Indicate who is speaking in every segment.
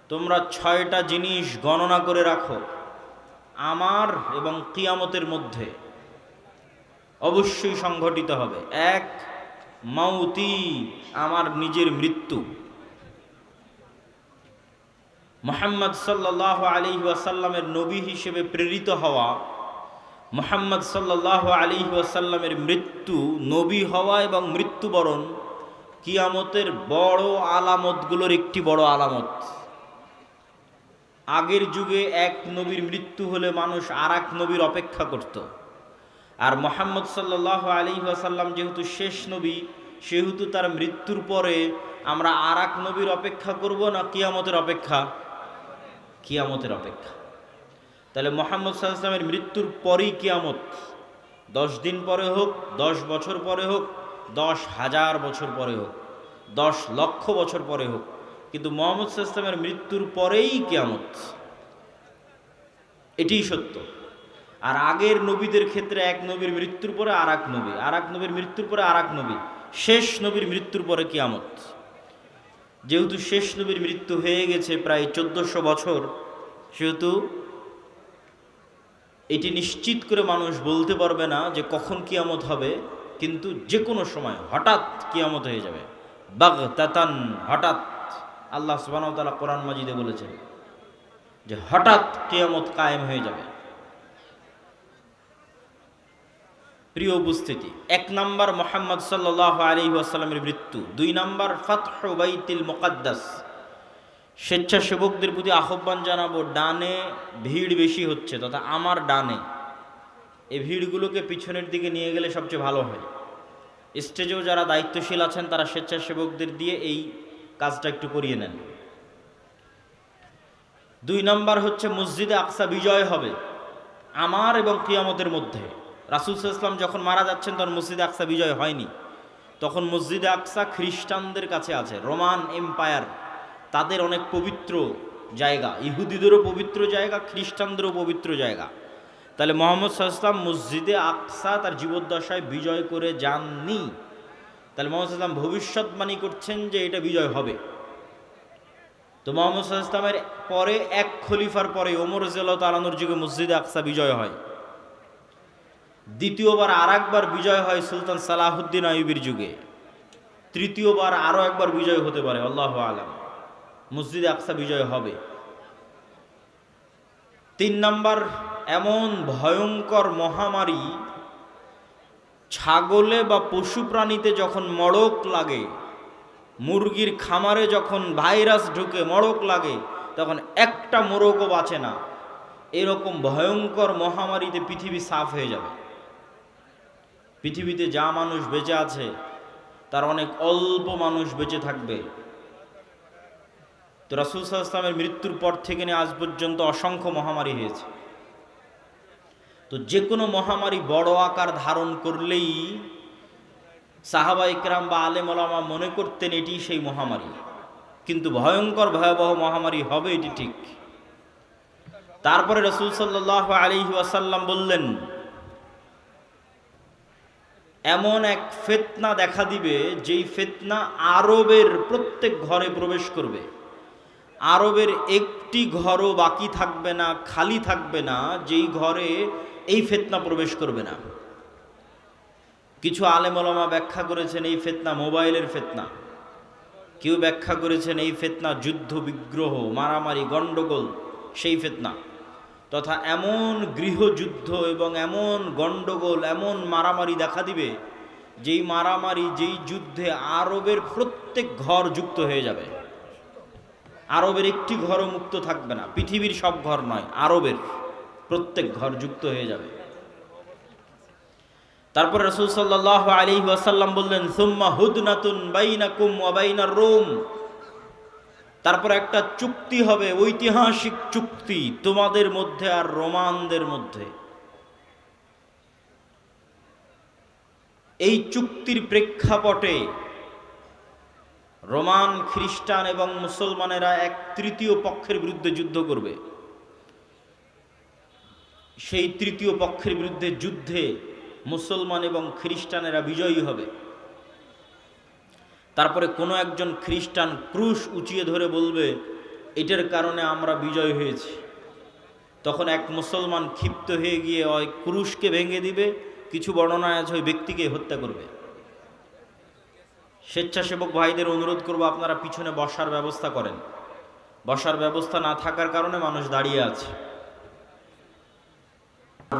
Speaker 1: তোমরা 6টা জিনিস গণনা করে রাখো আমার এবং কিয়ামতের মধ্যে অবশ্যই সংঘটিত হবে। এক, মাউতি, আমার নিজের মৃত্যু। মুহাম্মদ সাল্লাল্লাহু আলাইহি ওয়াসাল্লামের নবী হিসেবে প্রেরিত হওয়া, মুহাম্মদ সাল্লাল্লাহু আলাইহি ওয়াসাল্লামের মৃত্যু, নবী হওয়া এবং মৃত্যুবরণ কিয়ামতের বড় আলামতগুলোর একটি বড় আলামত। আগের যুগে এক নবীর মৃত্যু হলে মানুষ আর এক নবীর অপেক্ষা করত, আর মুহাম্মদ সাল্লাল্লাহু আলাইহি ওয়াসাল্লাম যেহেতু শেষ নবী, সেহেতু তার মৃত্যুর পরে আমরা আর এক নবীর অপেক্ষা করব না কিয়ামতের অপেক্ষা? কিয়ামতের অপেক্ষা। তাহলে মুহাম্মদ সাল্লাল্লাহু আলাইহি ওয়াসাল্লামের মৃত্যুর পরেই কিয়ামত। 10 দিন পরে হোক, 10 বছর পরে হোক, 10,000 বছর পরে হোক, 10 লক্ষ বছর পরে হোক, কিন্তু মুহাম্মদ সাল্লাল্লাহু আলাইহি ওয়াসাল্লামের মৃত্যুর পরেই কিয়ামত। এটিই সত্য। আর আগের নবীদের ক্ষেত্রে এক নবীর মৃত্যুর পরে আর এক নবী, আর এক নবীর মৃত্যুর পরে আর এক নবী, শেষ নবীর মৃত্যুর পরে কিয়ামত। যেহেতু শেষ নবীর মৃত্যু হয়ে গেছে প্রায় 1400 বছর, সেহেতু এটি নিশ্চিত করে মানুষ বলতে পারবে না যে কখন কিয়ামত হবে, কিন্তু যে কোনো সময় হঠাৎ কিয়ামত হয়ে যাবে। বাগতাতান, হঠাৎ। আল্লাহ সুবহানাহু ওয়া তাআলা কোরআন মাজিদে বলেছেন যে হঠাৎ কিয়ামত কায়েম হয়ে যাবে। প্রিয় উপস্থিতি, 1 নাম্বার মুহাম্মদ সাল্লাল্লাহু আলাইহি ওয়াসাল্লামের মৃত্যু। 2 নাম্বার ফাতহু বাইতুল মুকাদ্দাস। স্বেচ্ছাসেবকদের প্রতি আহ্বান জানাবো, ডানে ভিড় বেশি হচ্ছে, তথা আমার ডানে, এই ভিড়গুলোকে পিছনের দিকে নিয়ে গেলে সবচেয়ে ভালো হয়। স্টেজেও যারা দায়িত্বশীল আছেন তারা স্বেচ্ছাসেবকদের দিয়ে এই কাজটা একটু করিয়ে নেন। 2 নাম্বার হচ্ছে মসজিদে আকসা বিজয় হবে আমার এবং কিয়ামতের মধ্যে। রাসূল সাল্লাল্লাহু আলাইহি ওয়াসাল্লাম যখন মারা যাচ্ছেন তখন মসজিদে আকসা বিজয় হয়নি। তখন মসজিদে আকসা খ্রিস্টানদের কাছে আছে, রোমান এম্পায়ার, তাদের অনেক পবিত্র জায়গা, ইহুদিদেরও পবিত্র জায়গা, খ্রিস্টানদেরও পবিত্র জায়গা। তাহলে মুহাম্মদ সাল্লাল্লাহু আলাইহি ওয়াসাল্লাম মসজিদে আকসা তার জীবদ্দশায় বিজয় করে যাননি। তাহলে মুহাম্মদ সাল্লাল্লাহু আলাইহি ওয়াসাল্লাম ভবিষ্যৎবাণী করছেন যে এটা বিজয় হবে। তো মুহাম্মদ সাল্লাল্লাহু আলাইহি ওয়াসাল্লামের পরে এক খলিফার পরে ওমর রাদিয়াল্লাহু তাআলা আনহুর যুগে মসজিদে আকসা বিজয় হয়। দ্বিতীয়বার আর একবার বিজয় হয় সুলতান সালাহুদ্দিন আইয়ুবীর যুগে। তৃতীয়বার আরও একবার বিজয় হতে পারে, আল্লাহু আলাম। মসজিদে আকসা বিজয় হবে। 3 নাম্বার, এমন ভয়ঙ্কর মহামারী, ছাগলে বা পশু প্রাণীতে যখন মড়ক লাগে, মুরগির খামারে যখন ভাইরাস ঢুকে মড়ক লাগে, তখন একটা মোরগও বাঁচে না। এরকম ভয়ঙ্কর মহামারীতে পৃথিবী সাফ হয়ে যাবে। পৃথিবীতে যা মানুষ বেঁচে আছে তার অনেক অল্প মানুষ বেঁচে থাকবে। তো রাসূল সাল্লাল্লাহু আলাইহি ওয়াসাল্লামের মৃত্যুর পর থেকে নিয়ে আজ পর্যন্ত অসংখ্য মহামারী হয়েছে। তো যে কোনো মহামারী বড় আকার ধারণ করলেই সাহাবা ইকরাম বা আলেম ওলামা মনে করতেন এটি সেই মহামারী, কিন্তু ভয়ঙ্কর ভয়াবহ মহামারী হবে এটি ঠিক। তারপরে রাসূল সাল্লাল্লাহু আলাইহি ওয়াসাল্লাম বললেন, এমন এক ফিতনা দেখা দিবে যেই ফিতনা আরবের প্রত্যেক ঘরে প্রবেশ করবে। আরবের একটি ঘরও বাকি থাকবে না, খালি থাকবে না, যেই ঘরে এই ফিতনা প্রবেশ করবে না। কিছু আলেম ওলামা ব্যাখ্যা করেছেন এই ফিতনা মোবাইলের ফিতনা, কেউ ব্যাখ্যা করেছেন এই ফিতনা যুদ্ধ বিগ্রহ মারামারি গণ্ডগোল সেই ফিতনা, তথা এমন গৃহযুদ্ধ এবং এমন গণ্ডগোল এমন মারামারি দেখা দিবে যেই মারামারি যেই যুদ্ধে আরবের প্রত্যেক ঘর যুক্ত হয়ে যাবে। আরবের একটি ঘরও মুক্ত থাকবে না, পৃথিবীর সব ঘর নয়, আরবের প্রত্যেক ঘর যুক্ত হয়ে যাবে। তারপর রাসূল সাল্লাল্লাহু আলাইহি ওয়াসাল্লাম বললেন, সুম্মা হুদনাতুন বাইনাকুম ওয়া বাইনার রোম। তারপর একটা চুক্তি হবে, ঐতিহাসিক চুক্তি তোমাদের মধ্যে আর রোমানদের মধ্যে। এই চুক্তির প্রেক্ষাপটে রোমান, খ্রিস্টান এবং মুসলমানেরা এক তৃতীয় পক্ষের বিরুদ্ধে যুদ্ধ করবে। সেই তৃতীয় পক্ষের বিরুদ্ধে যুদ্ধে মুসলমান এবং খ্রিস্টানেরা বিজয়ী হবে। তারপরে কোনো একজন খ্রিস্টান ক্রুশ উঁচিয়ে ধরে বলবে এটার কারণে আমরা বিজয় হয়েছি। তখন এক মুসলমান ক্ষিপ্ত হয়ে গিয়ে ওই ক্রুশকে ভেঙে দিবে, কিছু বর্ণনায় আছে ওই ব্যক্তিকে হত্যা করবে। স্বেচ্ছাসেবক ভাইদের অনুরোধ করব, আপনারা পিছনে বসার ব্যবস্থা করেন। বসার ব্যবস্থা না থাকার কারণে মানুষ দাঁড়িয়ে আছে।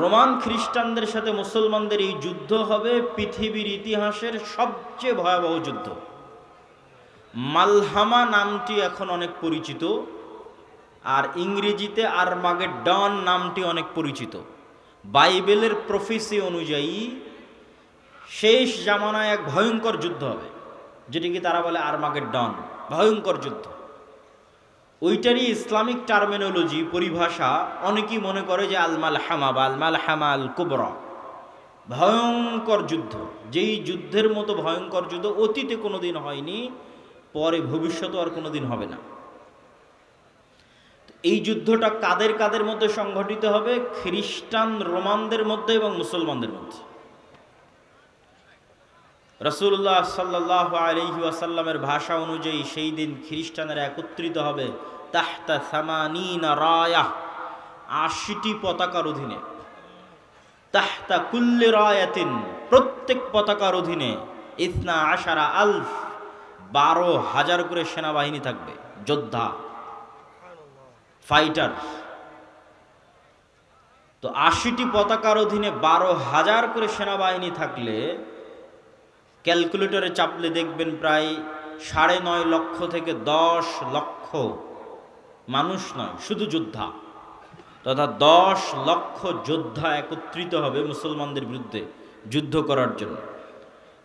Speaker 1: রোমান খ্রিস্টানদের সাথে মুসলমানদের এই যুদ্ধ হবে পৃথিবীর ইতিহাসের সবচেয়ে ভয়াবহ যুদ্ধ। মালহামা নামটি এখন অনেক পরিচিত, আর ইংরেজিতে আরমাগেডন নামটি অনেক পরিচিত। বাইবেলের প্রফেসি অনুযায়ী শেষ জামানায় এক ভয়ঙ্কর যুদ্ধ হবে, যেটিকে তারা বলে আরমাগেডন, ভয়ঙ্কর যুদ্ধ। ওইটারই ইসলামিক টার্মিনোলজি, পরিভাষা অনেকেই মনে করে যে আল মালহামা বা আল মালহামা আল কুবরা, ভয়ঙ্কর যুদ্ধ। যেই যুদ্ধের মতো ভয়ঙ্কর যুদ্ধ অতীতে কোনোদিন হয়নি, পরে ভবিষ্যতে আর কোনোদিন হবে না। এই যুদ্ধটা কাদের কাদের মধ্যে সংঘটিত হবে? খ্রিস্টান রোমানদের মধ্যে এবং মুসলমানদের মধ্যে। রাসূলুল্লাহ সাল্লাল্লাহু আলাইহি ওয়াসাল্লামের ভাষা অনুযায়ী সেই দিন খ্রিস্টানেরা একত্রিত হবে তাহতা সামানিনা রায়াহ, ৮০টি পতাকার অধীনে। তাহতা কুল্লি রায়াতিন, প্রত্যেক পতাকার অধীনে ইসনা আশারা আলফ, ১২,০০০ করে সেনাবাহিনী থাকবে, যোদ্ধা, ফাইটার। তো ৮০টি পতাকার অধীনে ১২,০০০ করে সেনাবাহিনী থাকলে ক্যালকুলেটরে চাপলে দেখবেন প্রায় ৯.৫ লক্ষ থেকে ১০ লক্ষ মানুষ নয়, শুধু যোদ্ধা, তথা ১০ লক্ষ যোদ্ধা একত্রিত হবে মুসলমানদের বিরুদ্ধে যুদ্ধ করার জন্য।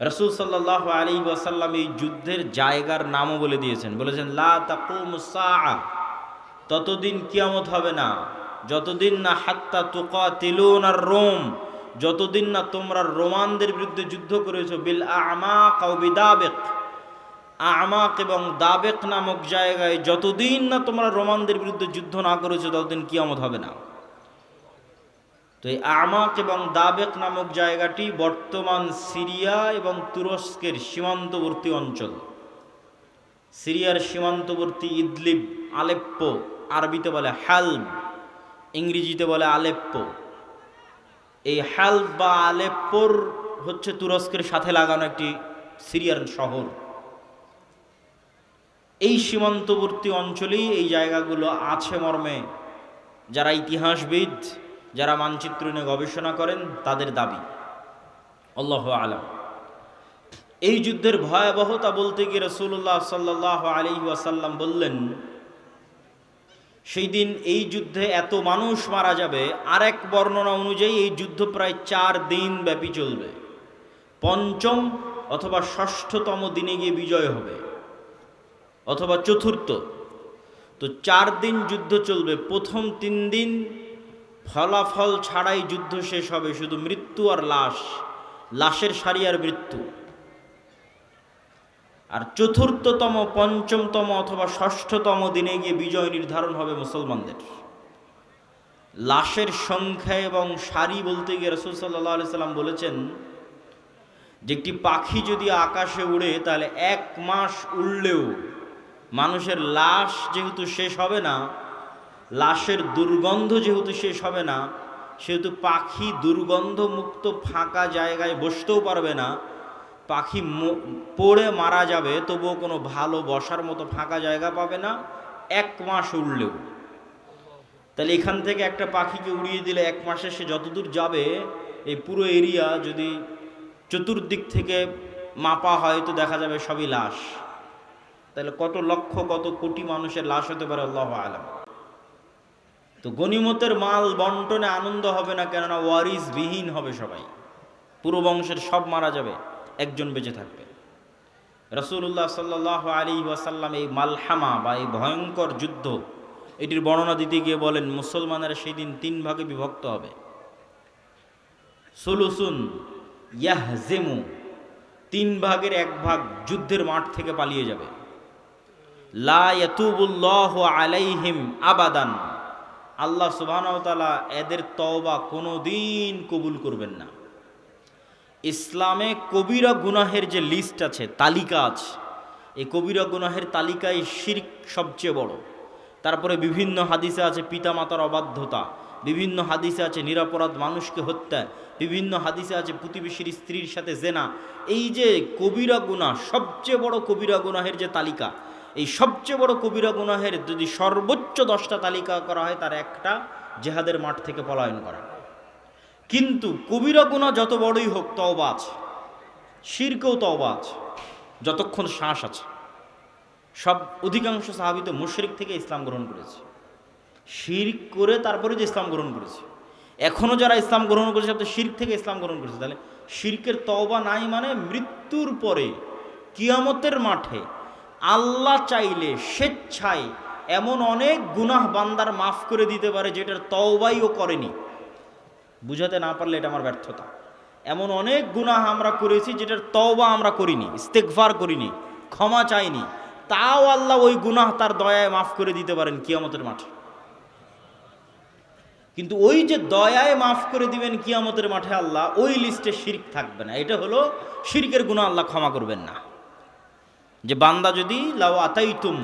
Speaker 1: রাসূল সাল্লাল্লাহু আলাইহি ওয়াসাল্লাম এই যুদ্ধের জায়গার নামও বলে দিয়েছেন, বলেছেন লা তাকুমুস সাআ, ততদিন কিয়ামত হবে না যতদিন না হাত্তা তুকাতিলুনার রোম, যতদিন না তোমরা রোমানদের বিরুদ্ধে যুদ্ধ করেছো বিল আমাক আও বিদাবিক, আমাক এবং দাবেক নামক জায়গায় যতদিন না তোমরা রোমানদের বিরুদ্ধে যুদ্ধ না করেছো ততদিন কিয়ামত হবে না। তো এই আমাক এবং দাবেক নামক জায়গাটি বর্তমান সিরিয়া এবং তুরস্কের সীমান্তবর্তী অঞ্চল। সিরিয়ার সীমান্তবর্তী ইদলিব, আলেপ্পো, আরবিতে বলে হালব, ইংরেজিতে বলে আলেপ্পো। এই হালব বা আলেপ্পোর হচ্ছে তুরস্কের সাথে লাগানো একটি সিরিয়ার শহর। এই সীমান্তবর্তী অঞ্চলেই এই জায়গাগুলো আছে মর্মে যারা ইতিহাসবিদ, যারা মানচিত্র নিয়ে গবেষণা করেন তাদের দাবি। আল্লাহু আলাম। এই যুদ্ধের ভয়াবহতা বলতে গিয়ে রাসূলুল্লাহ সাল্লাল্লাহু আলাইহি ওয়াসাল্লাম বললেন, সেই দিন এই যুদ্ধে এত মানুষ মারা যাবে। আরেক বর্ণনা অনুযায়ী এই যুদ্ধ প্রায় ৪ দিন ব্যাপী চলবে, পঞ্চম অথবা ষষ্ঠতম দিনে গিয়ে বিজয় হবে, অথবা চতুর্থ। তো ৪ দিন যুদ্ধ চলবে। প্রথম ৩ দিন ফলাফল ছাড়াই যুদ্ধ শেষ হবে, শুধু মৃত্যু আর লাশ, লাশের সারি আর মৃত্যু। আর চতুর্থতম, পঞ্চমতম অথবা ষষ্ঠতম দিনে গিয়ে বিজয় নির্ধারণ হবে মুসলমানদের। লাশের সংখ্যা এবং সারি বলতে গিয়ে রাসূল সাল্লাল্লাহু আলাইহি সাল্লাম বলেছেন যে একটি পাখি যদি আকাশে উড়ে তাহলে ১ মাস উড়লেও মানুষের লাশ যেহেতু শেষ হবে না, লাশের দুর্গন্ধ যেহেতু শেষ হবে না, সেহেতু পাখি দুর্গন্ধমুক্ত ফাঁকা জায়গায় বসতেও পারবে না। পাখি পড়ে মারা যাবে, তবুও কোনো ভালো বসার মতো ফাঁকা জায়গা পাবে না ১ মাস উড়লেও। তাহলে এখান থেকে একটা পাখিকে উড়িয়ে দিলে ১ মাসে সে যতদূর যাবে, এই পুরো এরিয়া যদি চতুর্দিক থেকে মাপা হয় তো দেখা যাবে সবই লাশ। তাহলে কত লক্ষ, কত কোটি মানুষের লাশ হতে পারে আল্লাহু আলাম। তো গনিমতের মাল বন্টনে আনন্দ হবে না, কেননা ওয়ারিস বিহীন হবে সবাই, পুরো বংশের সব মারা যাবে, একজন বেঁচে থাকবে। রাসূলুল্লাহ সাল্লাল্লাহু আলাইহি ওয়াসাল্লাম এই মালহামা বা এই ভয়ঙ্কর যুদ্ধ এটির বর্ণনা দিতে গিয়ে বলেন, মুসলমানেরা সেই দিন ৩ ভাগে বিভক্ত হবে। সুলুসুন ইয়াহজিমু, ৩ ভাগের ১ ভাগ যুদ্ধের মাঠ থেকে পালিয়ে যাবে। লা ইয়াতুবুল্লাহু আলাইহিম আবাদান, আল্লাহ সুবহানাহু ওয়া তাআলা এদের তওবা কোনোদিন কবুল করবেন না। ইসলামে কবিরা গুনাহের যে লিস্ট আছে, তালিকা আছে, এই কবিরা গুনাহের তালিকায় শিরক সবচেয়ে বড়। তারপরে বিভিন্ন হাদিসে আছে পিতামাতার অবাধ্যতা, বিভিন্ন হাদিসে আছে নিরপরাধ মানুষকে হত্যা, বিভিন্ন হাদিসে আছে প্রতিবেশীর স্ত্রীর সাথে জেনা। এই যে কবিরা গুনাহ, সবচেয়ে বড় কবিরা গুনাহের যে তালিকা, এই সবচেয়ে বড় কবিরা গুনাহের যদি সর্বোচ্চ 10টা তালিকা করা হয়, তার একটা জেহাদের মাঠ থেকে পলায়ন করা। কিন্তু কবিরা গুনাহ যত বড়ই হোক, তওবা আছে, শিরকেও তওবা আছে, যতক্ষণ শ্বাস আছে। সব অধিকাংশ সাহাবী তো মুশরিক থেকে ইসলাম গ্রহণ করেছে, শিরক করে তারপরে যে ইসলাম গ্রহণ করেছে। এখনও যারা ইসলাম গ্রহণ করেছে তো শিরক থেকে ইসলাম গ্রহণ করেছে। তাহলে শিরকের তওবা নাই মানে মৃত্যুর পরে কিয়ামতের মাঠে আল্লাহ চাইলে স্বেচ্ছায় এমন অনেক গুনাহ বান্দার মাফ করে দিতে পারে যেটার তওবাই ও করেনি। বুঝাতে না পারলে এটা আমার ব্যর্থতা। এমন অনেক গুনাহ আমরা করেছি যেটার তওবা আমরা করিনি, ইস্তেগফার করিনি, ক্ষমা চাইনি, তাও আল্লাহ ওই গুনাহ তার দয়ায় মাফ করে দিতে পারেন কিয়ামতের মাঠে। কিন্তু ওই যে দয়ায় মাফ করে দিবেন কিয়ামতের মাঠে আল্লাহ, ওই লিস্টে শিরক থাকবে না। এটা হলো শিরকের গুনাহ আল্লাহ ক্ষমা করবেন না। যে বান্দা যদি লাউ আতাইতুম,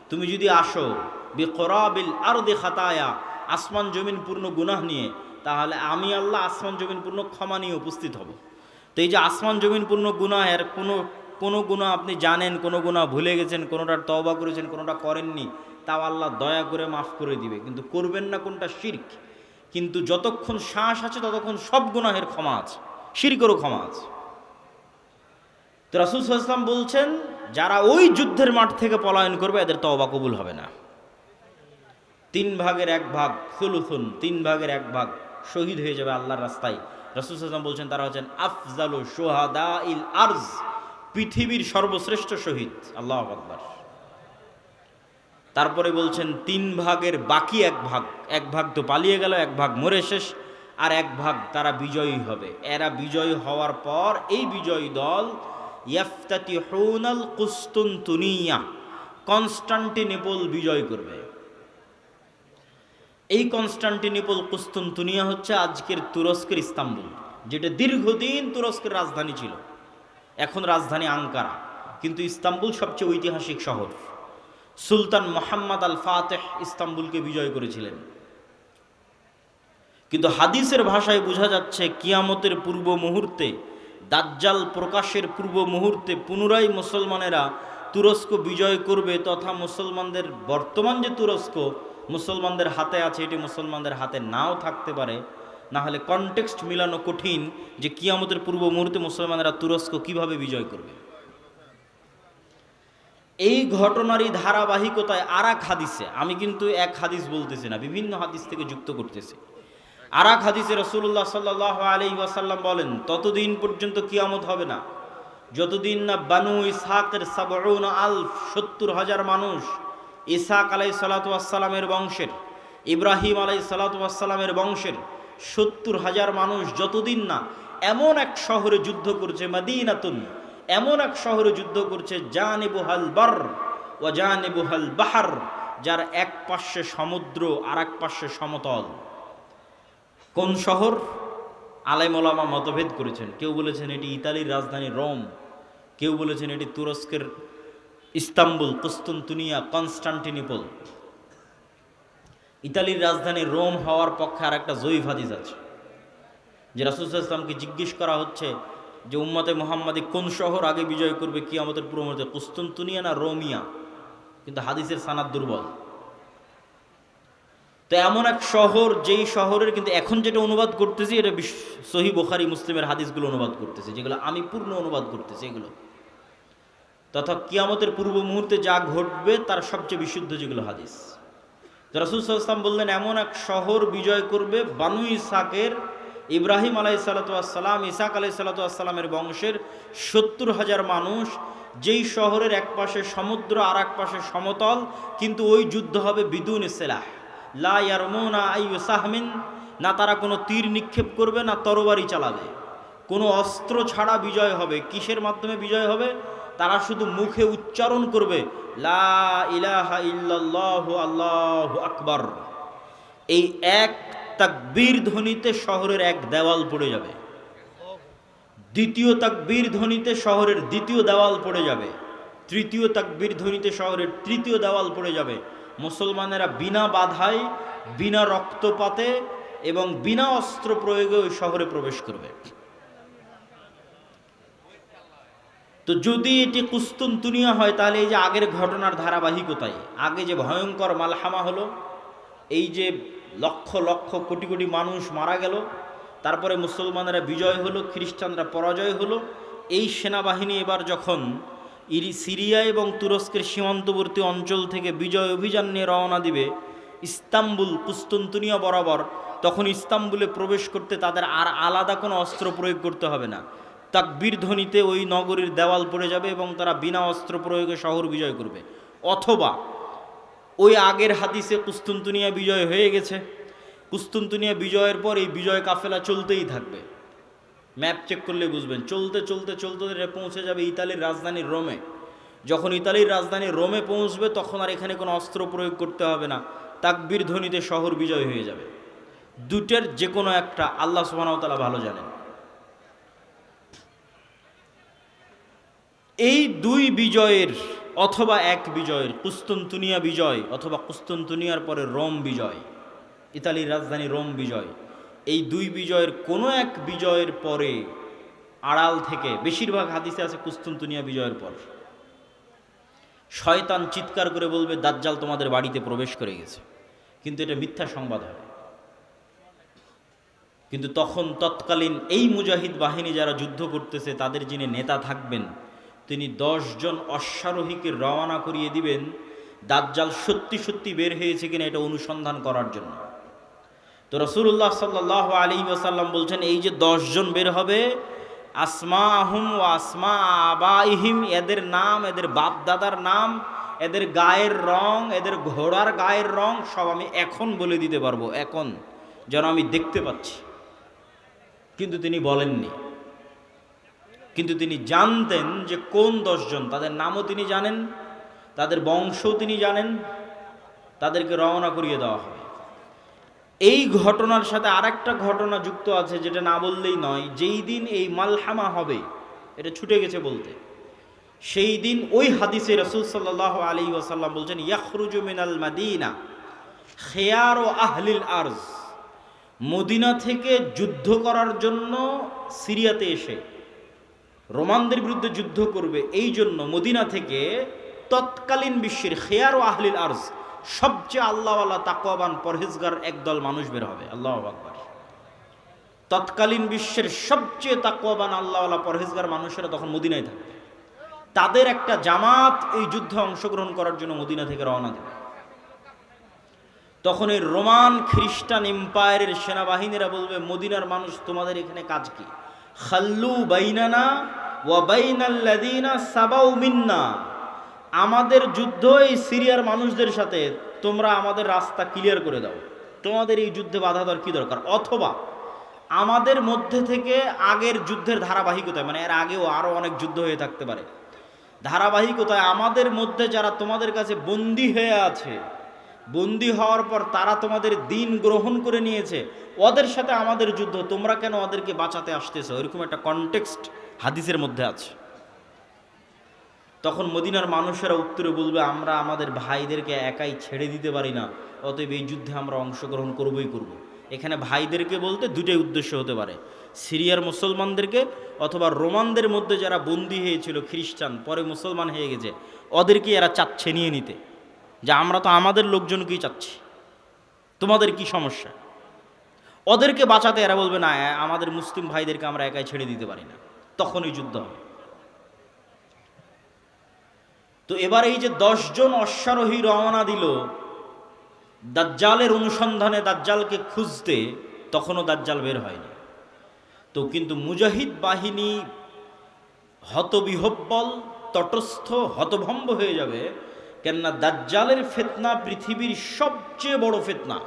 Speaker 1: তুমি যদি আসো বিকরাবিল আরদি খাতায়া, আসমান জমিন পূর্ণ গুনাহ নিয়ে, তাহলে আমি আল্লাহ আসমান জমিন পূর্ণ ক্ষমা নিয়ে উপস্থিত হব। তো এই যে আসমান জমিন পূর্ণ গুনাহের কোনো গুনাহ আপনি জানেন, কোনো গুনাহ ভুলে গেছেন, কোনোটার তওবা করেছেন, কোনোটা করেননি, তাও আল্লাহ দয়া করে মাফ করে দিবে। কিন্তু করবেন না কোনটা? শিরক। কিন্তু যতক্ষণ শ্বাস আছে ততক্ষণ সব গুনাহের ক্ষমা আছে, শিরকেরও ক্ষমা আছে। তো রাসূল সাল্লাল্লাহু আলাইহি ওয়াসাল্লাম বলছেন, যারা ওই যুদ্ধের মাঠ থেকে পলায়ন করবে এদের তওবা কবুল হবে না। 3 ভাগের 1 ভাগ, সুলুসুন, 3 ভাগের 1 ভাগ শহীদ হয়ে যাবে আল্লাহর রাস্তায়। রাসূল সাল্লাল্লাহু আলাইহি ওয়াসাল্লাম বলছেন তারা হচ্ছেন আফজালু শুহাদাইল আরজ, পৃথিবীর সর্বশ্রেষ্ঠ শহীদ। আল্লাহু আকবার। তারপরে বলছেন 3 ভাগের বাকি 1 ভাগ, 1 ভাগ তো পালিয়ে গেল, 1 ভাগ মরে শেষ, আর 1 ভাগ তারা বিজয়ী হবে। এরা বিজয়ী হওয়ার পর এই বিজয়ী দল ইয়াফতাতিহুনাল কুসতুনতুনিয়া, কনস্টান্টিনোপল বিজয় করবে। এই কনস্টান্টিনোপল কুসতুনতুনিয়া হচ্ছে আজকের তুরস্কের ইস্তাম্বুল, যেটা দীর্ঘদিন তুরস্কের রাজধানী ছিল। এখন রাজধানী আঙ্কারা, কিন্তু ইস্তাম্বুল সবচেয়ে ঐতিহাসিক শহর। সুলতান মুহাম্মদ আল ফাতেহ ইস্তাম্বুলকে বিজয় করেছিলেন। কিন্তু হাদিসের ভাষায় বোঝা যাচ্ছে কিয়ামতের পূর্ব মুহূর্তে, দাজ্জাল প্রকাশের পূর্ব মুহূর্তে পুনরায় মুসলমানেরা তুরস্ক বিজয় করবে, তথা মুসলমানদের বর্তমান যে তুরস্ক মুসলমানদের হাতে আছে, এটি মুসলমানদের হাতে নাও থাকতে পারে। না হলে কনটেক্সট মিলানো কঠিন যে কিয়ামতের পূর্ব মুহূর্তে মুসলমানেরা তুরস্ক কিভাবে বিজয় করবে। এই ঘটনারই ধারাবাহিকতায় আর এক হাদিসে, আমি কিন্তু এক হাদিস বলতেছি না, বিভিন্ন হাদিস থেকে যুক্ত করতেছি। আর এক হাদিসে রাসূলুল্লাহ সাল্লাল্লাহু আলাইহি ওয়াসাল্লাম বলেন, ততদিন পর্যন্ত কিয়ামত হবে না যতদিন না বানু ইসহাকের 70,000 মানুষ, ইসহাক আলাইহিস সালাতু ওয়াস সালামের বংশের, ইব্রাহিম আলাইহিস সালাতু ওয়াস সালামের বংশের 70,000 মানুষ যতদিন না এমন এক শহরে যুদ্ধ করছে, মদিনাতুন, এমন এক শহরে যুদ্ধ করছে, জানিবুহাল বার ওয়া জানিবুহাল বাহার, যার এক পাশে সমুদ্র আর এক পাশে সমতল। কোন শহর? আলেম ওলামা মতভেদ করেছেন। কেউ বলেছেন এটি ইতালির রাজধানী রোম, কেউ বলেছেন এটি তুরস্কের ইস্তাম্বুল, কুস্তুনতুনিয়া, কনস্টান্টিনোপল। ইতালির রাজধানী রোম হওয়ার পক্ষে আর একটা জয়ীফ হাদিস আছে, যে রাসূল সাল্লাল্লাহু আলাইহি ওয়াসাল্লামকে জিজ্ঞেস করা হচ্ছে যে উম্মতে মুহাম্মাদি কোন শহর আগে বিজয় করবে কিয়ামতের পূর্ব মুহূর্তে, কুস্তুনতুনিয়া না রোমিয়া? কিন্তু হাদিসের সানাদ দুর্বল। তো এমন এক শহর, যেই শহরের, কিন্তু এখন যেটা অনুবাদ করতেছি এটা সহিহ বুখারী মুসলিমের হাদিসগুলো অনুবাদ করতেছি, যেগুলো আমি পূর্ণ অনুবাদ করতেছি এগুলো, তথা কিয়ামতের পূর্ব মুহূর্তে যা ঘটবে তার সবচেয়ে বিশুদ্ধ যেগুলো হাদিস। রাসূল সাল্লাল্লাহু আলাইহি ওয়াসাল্লাম বললেন এমন এক শহর বিজয় করবে বানু ইসহাকের, ইব্রাহিম আলাইহিস সালাতু ওয়াস সালাম, ইসহাক আলাইহিস সালাতু ওয়াস সালামের বংশের 70,000 মানুষ, যেই শহরের এক পাশে সমুদ্র আর এক পাশে সমতল, কিন্তু ওই যুদ্ধ হবে বিদুন সিলাহ, লা ইয়ারমুনা আইয়ু সাহমিন, না তারা কোনো তীর নিক্ষেপ করবে না তরবারি চালাবে, কোনো অস্ত্র ছাড়া বিজয় হবে। কিসের মাধ্যমে বিজয় হবে? তারা শুধু মুখে উচ্চারণ করবে লা ইলাহা ইল্লাল্লাহু আল্লাহু আকবার। এই এক তাকবীর ধ্বনিতে শহরের এক দেওয়াল পড়ে যাবে, দ্বিতীয় তাকবীর ধ্বনিতে শহরের দ্বিতীয় দেওয়াল পড়ে যাবে, তৃতীয় তাকবীর ধ্বনিতে শহরের তৃতীয় দেওয়াল পড়ে যাবে। মুসলমানেরা বিনা বাধায়, বিনা রক্তপাতে এবং বিনা অস্ত্র প্রয়োগে ওই শহরে প্রবেশ করবে। তো যদি এটি কুস্তুনতুনিয়া হয় তাহলে এই যে আগের ঘটনার ধারাবাহিকতায় আগে যে ভয়ঙ্কর মালহামা হলো, এই যে লক্ষ লক্ষ কোটি কোটি মানুষ মারা গেল, তারপরে মুসলমানেরা বিজয় হলো, খ্রিস্টানরা পরাজয় হলো, এই সেনাবাহিনী এবার যখন সিরিয়া এবং তুরস্কের সীমান্তবর্তী অঞ্চল থেকে বিজয় অভিযান নিয়ে রওনা দিবে ইস্তাম্বুল কুস্তুনতুনিয়া বরাবর, তখন ইস্তাম্বুলে প্রবেশ করতে তাদের আর আলাদা কোনো অস্ত্র প্রয়োগ করতে হবে না। তাকবীর ধ্বনিতে ওই নগরীর দেওয়াল পড়ে যাবে এবং তারা বিনা অস্ত্র প্রয়োগে শহর বিজয় করবে। অথবা ওই আগের হাদিসে কুস্তুনতুনিয়া বিজয় হয়ে গেছে, কুস্তুনতুনিয়া বিজয়ের পর এই বিজয় কাফেলা চলতেই থাকবে। ম্যাপ চেক করলে বুঝবেন, চলতে চলতে চলতে পৌঁছে যাবে ইতালির রাজধানী রোমে। যখন ইতালির রাজধানী রোমে পৌঁছবে তখন আর এখানে কোনো অস্ত্র প্রয়োগ করতে হবে না, তাকবীর ধ্বনিতে শহর বিজয় হয়ে যাবে। দুটের যে কোনো একটা আল্লাহ সুবহানাহু ওয়া তাআলা ভালো জানেন। এই দুই বিজয়ের অথবা এক বিজয়ের, কুস্তুনতুনিয়া বিজয় অথবা কুস্তুনতুনিয়ার পরে রোম বিজয়, ইতালির রাজধানী রোম বিজয়, এই দুই বিজয়ের কোনো এক বিজয়ের পরে আড়াল থেকে, বেশিরভাগ হাদিসে আছে কুস্তুনতুনিয়া বিজয়ের পর, শয়তান চিৎকার করে বলবে দাজ্জাল তোমাদের বাড়িতে প্রবেশ করে গেছে। কিন্তু এটা মিথ্যা সংবাদ হবে। কিন্তু তখন তৎকালীন এই মুজাহিদ বাহিনী যারা যুদ্ধ করতেছে তাদের যিনি নেতা থাকবেন তিনি 10 জন অশ্বারোহীকে রওনা করিয়ে দিবেন দাজ্জাল সত্যি সত্যি বের হয়েছে কিনা এটা অনুসন্ধান করার জন্য। তো রাসূলুল্লাহ সাল্লাল্লাহু আলাইহি ওয়াসাল্লাম বলছেন এই যে 10 জন বের হবে, আসমাহুম ওয়া আসমা আবাইহিম, এদের নাম, এদের বাপ দাদার নাম, এদের গায়ের রং, এদের ঘোড়ার গায়ের রং সব আমি এখন বলে দিতে পারবো, এখন যেন আমি দেখতে পাচ্ছি। কিন্তু তিনি বলেননি। কিন্তু তিনি জানতেন যে কোন 10 জন, তাদের নামও তিনি জানেন, তাদের বংশও তিনি জানেন, তাদেরকে রওনা করিয়ে দেওয়া হবে। এই ঘটনার সাথে আরেকটা ঘটনা যুক্ত আছে যেটা না বললেই নয়। যেই দিন এই মালহামা হবে, এটা ছুটে গেছে বলতে, সেই দিন ওই হাদিসে রাসূল সাল্লাল্লাহু আলাইহি ওয়াসাল্লাম বলছেন ইয়াখরুজু মিনাল মাদিনা খিয়ারু আহলিল আরজ, মদিনা থেকে যুদ্ধ করার জন্য সিরিয়াতে এসে রোমানদের বিরুদ্ধে যুদ্ধ করবে, এই জন্য মদিনা থেকে তৎকালীন বিশ্বের খিয়ারু আহলিল আরজ, সবচেয়ে আল্লাহওয়ালা তাকওয়াবান পরহেজগার একদল মানুষ বের হবে। আল্লাহু আকবার। তৎকালীন বিশ্বের সবচেয়ে তাকওয়াবান আল্লাহওয়ালা পরহেজগার মানুষেরা তখন মদিনায় থাকবে। তাদের একটা জামাত এই যুদ্ধে অংশগ্রহণ করার জন্য মদিনা থেকে রওনা দেবে। তখন এই রোমান খ্রিস্টান এম্পায়ারের সেনাবাহিনীরা বলবে মদিনার মানুষ তোমাদের এখানে কাজ কি? খাল্লু বাইনানা ওয়া বাইনাল্লাযিনা সাবাউ মিন্না, আমাদের যুদ্ধ এই সিরিয়ার মানুষদের সাথে, তোমরা আমাদের রাস্তা ক্লিয়ার করে দাও, তোমাদের এই যুদ্ধে বাধা দেওয়ার কী দরকার? অথবা আমাদের মধ্যে থেকে আগের যুদ্ধের ধারাবাহিকতায়, মানে এর আগেও আরও অনেক যুদ্ধ হয়ে থাকতে পারে, ধারাবাহিকতায় আমাদের মধ্যে যারা তোমাদের কাছে বন্দী হয়ে আছে, বন্দী হওয়ার পর তারা তোমাদের দিন গ্রহণ করে নিয়েছে, ওদের সাথে আমাদের যুদ্ধ, তোমরা কেন ওদেরকে বাঁচাতে আসতেছো? এরকম একটা কনটেক্সট হাদিসের মধ্যে আছে। তখন মদিনার মানুষেরা উত্তরে বলবে আমরা আমাদের ভাইদেরকে একাই ছেড়ে দিতে পারি না, অতএব এই যুদ্ধে আমরা অংশগ্রহণ করবই করব। এখানে ভাইদেরকে বলতে দুটোই উদ্দেশ্য হতে পারে, সিরিয়ার মুসলমানদেরকে অথবা রোমানদের মধ্যে যারা বন্দী হয়েছিল খ্রিস্টান, পরে মুসলমান হয়ে গেছে, ওদেরকে এরা চাচ্ছে নিয়ে নিতে, যে আমরা তো আমাদের লোকজনকেই চাচ্ছি, তোমাদের কি সমস্যা? ওদেরকে বাঁচাতে এরা বলবে না, আমাদের মুসলিম ভাইদেরকে আমরা একাই ছেড়ে দিতে পারি না, তখনই যুদ্ধ হবে। তো এবার এই যে 10 জন অশ্বারোহী রওনা দিল দাজ্জালের অনুসন্ধানে, দাজ্জালকে খুঁজতে, তখনও দাজ্জাল বের হয়নি। তো কিন্তু মুজাহিদ বাহিনী হতবিহব্বল, তটস্থ, হতভম্ব হয়ে যাবে। কেননা দাজ্জালের ফিতনা পৃথিবীর সবচেয়ে বড় ফিতনা।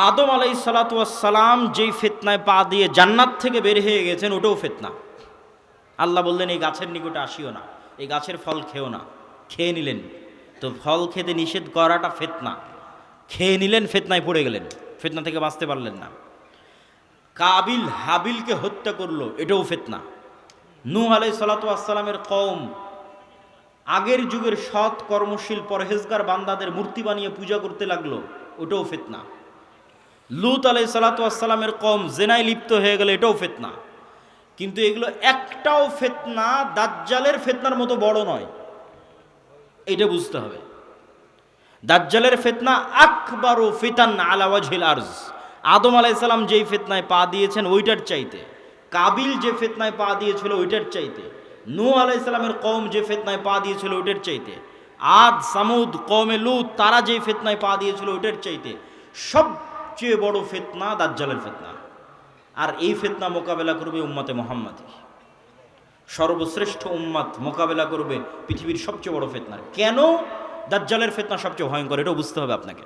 Speaker 1: আদম আলাইহিসসালাতু ওয়াসসালাম যেই ফিতনায় পা দিয়ে জান্নাত থেকে বের হয়ে গেছেন, ওটাও ফিতনা। আল্লাহ বললেন এই গাছের নিকটে আসিও না, এই গাছের ফল খেও না, খেয়ে নিলেন। তো ফল খেতে নিষেধ করাটা ফিতনা, খেয়ে নিলেন, ফিতনায় পড়ে গেলেন, ফিতনা থেকে বাঁচতে পারলেন না। কাবিল হাবিলকে হত্যা করলো, এটাও ফিতনা। নূহ আলাইহিসসালাতু ওয়াসসালামের কওম আগের যুগের সৎ কর্মশীল পরহেজগার বান্দাদের মূর্তি বানিয়ে পূজা করতে লাগলো, ওটাও ফিতনা। লূত আলাইহিস সালাতু ওয়াস সালামের কওম জেনায় লিপ্ত হয়ে গেল, এটাও ফিতনা। কিন্তু এগুলো একটাও ফিতনা দাজ্জালের ফিতনার মতো বড় নয়, এটা বুঝতে হবে। দাজ্জালের ফিতনা আকবারু ফিতান আলা ওয়াজহিল আরজ। আদম আলাইহিস সালাম যেই ফিতনায় পা দিয়েছেন ওইটার চাইতে, কাবিল যে ফিতনায় পা দিয়েছিল ওইটার চাইতে, নূহ আলাইহিস সালামের কওম যে ফিতনায় পা দিয়েছিল ওইটার চাইতে, আদ সামুদ কওমে লূত তারা যেই ফিতনায় পা দিয়েছিল ওইটার চাইতে সবচেয়ে বড় ফিতনা দাজ্জালের ফিতনা। আর এই ফিতনা মোকাবেলা করবে উম্মতে মুহাম্মাদী, সর্বশ্রেষ্ঠ উম্মত মোকাবেলা করবে পৃথিবীর সবচেয়ে বড় ফিতনার। কেন দাজ্জালের ফিতনা সবচেয়ে ভয়ঙ্কর, এটাও বুঝতে হবে আপনাকে।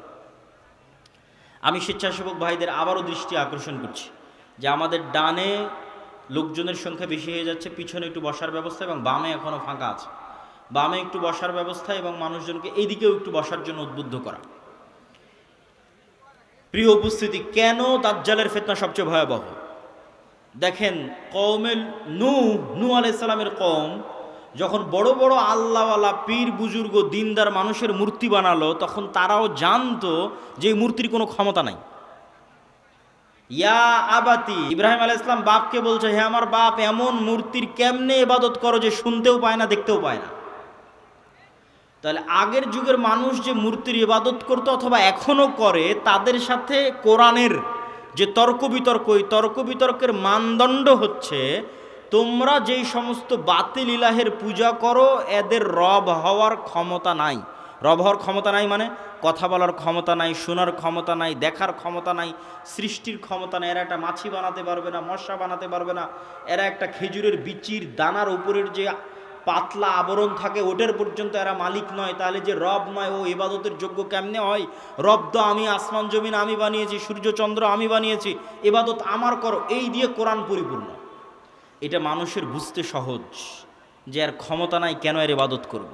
Speaker 1: আমি স্বেচ্ছাসেবক ভাইদের আবারও দৃষ্টি আকর্ষণ করছি যে আমাদের ডানে লোকজনের সংখ্যা বেশি হয়ে যাচ্ছে, পিছনে একটু বসার ব্যবস্থা এবং বামে এখনও ফাঁকা আছে, বামে একটু বসার ব্যবস্থা এবং মানুষজনকে এইদিকেও একটু বসার জন্য উদ্বুদ্ধ করা। প্রিয় উপস্থিতি, কেন দাজ্জালের ফিতনা সবচেয়ে ভয়াবহ? দেখেন, কওমে নূহ আলাইহিস সালামের কওম যখন বড় বড় আল্লাহওয়ালা পীর বুজুর্গ দিনদার মানুষের মূর্তি বানালো, তখন তারাও জানতো যে এই মূর্তির কোনো ক্ষমতা নাই। ইয়া আবাতি, ইব্রাহিম আলাইহিস সালাম বাপকে বলছে, হে আমার বাপ, এমন মূর্তির কেমনে ইবাদত করো যে শুনতেও পায় না, দেখতেও পায় না। তাহলে আগের যুগের মানুষ যে মূর্তির ইবাদত করতো অথবা এখনো করে, তাদের সাথে কোরআনের যে তর্ক বিতর্ক, ওই তর্ক বিতর্কের মানদণ্ড হচ্ছে তোমরা যেই সমস্ত বাতিল ইলাহের পূজা করো এদের রব হওয়ার ক্ষমতা নাই। রব হওয়ার ক্ষমতা নাই মানে কথা বলার ক্ষমতা নাই, শোনার ক্ষমতা নাই, দেখার ক্ষমতা নাই, সৃষ্টির ক্ষমতা নাই। এরা একটা মাছি বানাতে পারবে না, মশা বানাতে পারবে না, এরা একটা খেজুরের বিচির দানার উপরের যে পাতলা আবরণ থাকে ওটার পর্যন্ত এরা মালিক নয়। তাহলে যে রব নয় ও ইবাদতের যোগ্য কেমনে হয়? রব তো আমি, আসমান জমিন আমি বানিয়েছি, সূর্য চন্দ্র আমি বানিয়েছি, ইবাদত আমার করো, এই দিয়ে কোরআন পরিপূর্ণ। এটা মানুষের বুঝতে সহজ যে এর ক্ষমতা নাই, কেন এর ইবাদত করব।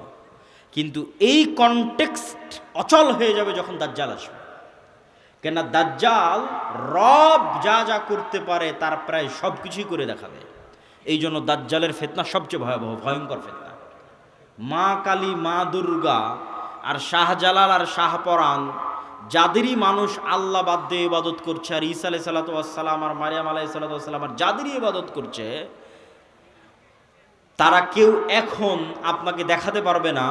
Speaker 1: কিন্তু এই কনটেক্সট অচল হয়ে যাবে যখন দাজ্জাল আসবে। কেন দাজ্জাল রব যা যা করতে পারে তার প্রায় সব কিছুই করে দেখাবে। এই জন্য দাজ্জালের ফিতনা সবচেয়ে ভয়াবহ, ভয়ঙ্কর ফিতনা। মা কালী, মা দুর্গা আর শাহজালাল আর শাহপরাণ যাদেরই মানুষ আল্লাহ বাদ দিয়ে ইবাদত করছে, আর ঈসা আলাইহিস সালাতু ওয়াস সালাম আর মারিয়াম আলাইহিস সালাতু ওয়াস সালাম আর যাদেরই ইবাদত করছে, তারা কেউ এখন আপনাকে দেখাতে পারবে না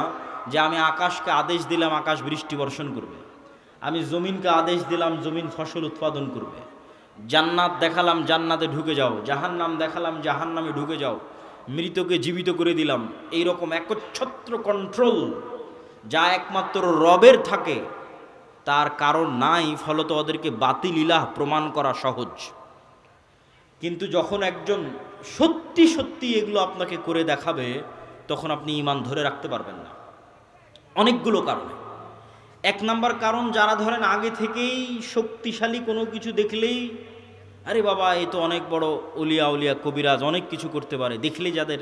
Speaker 1: যে আমি আকাশকে আদেশ দিলাম আকাশ বৃষ্টি বর্ষণ করবে, আমি জমিনকে আদেশ দিলাম জমিন ফসল উৎপাদন করবে, জান্নাত দেখালাম জান্নাতে ঢুকে যাও, জাহান্নাম দেখালাম জাহান্নামে ঢুকে যাও, মৃতকে জীবিত করে দিলাম। এই রকম একচ্ছত্র কন্ট্রোল যা একমাত্র রবের থাকে তার কারণ নাই, ফলত ওদেরকে বাতিল ইলাহ প্রমাণ করা সহজ। কিন্তু যখন একজন সত্যি সত্যি এগুলো আপনাকে করে দেখাবে, তখন আপনি ঈমান ধরে রাখতে পারবেন না অনেকগুলো কারণে। এক নাম্বার কারণ, যারা ধরেন আগে থেকেই শক্তিশালী কোনো কিছু দেখলেই আরে বাবা এ তো অনেক বড় ওলিয়া উলিয়া কবিরাজ, অনেক কিছু করতে পারে, দেখলেই যাদের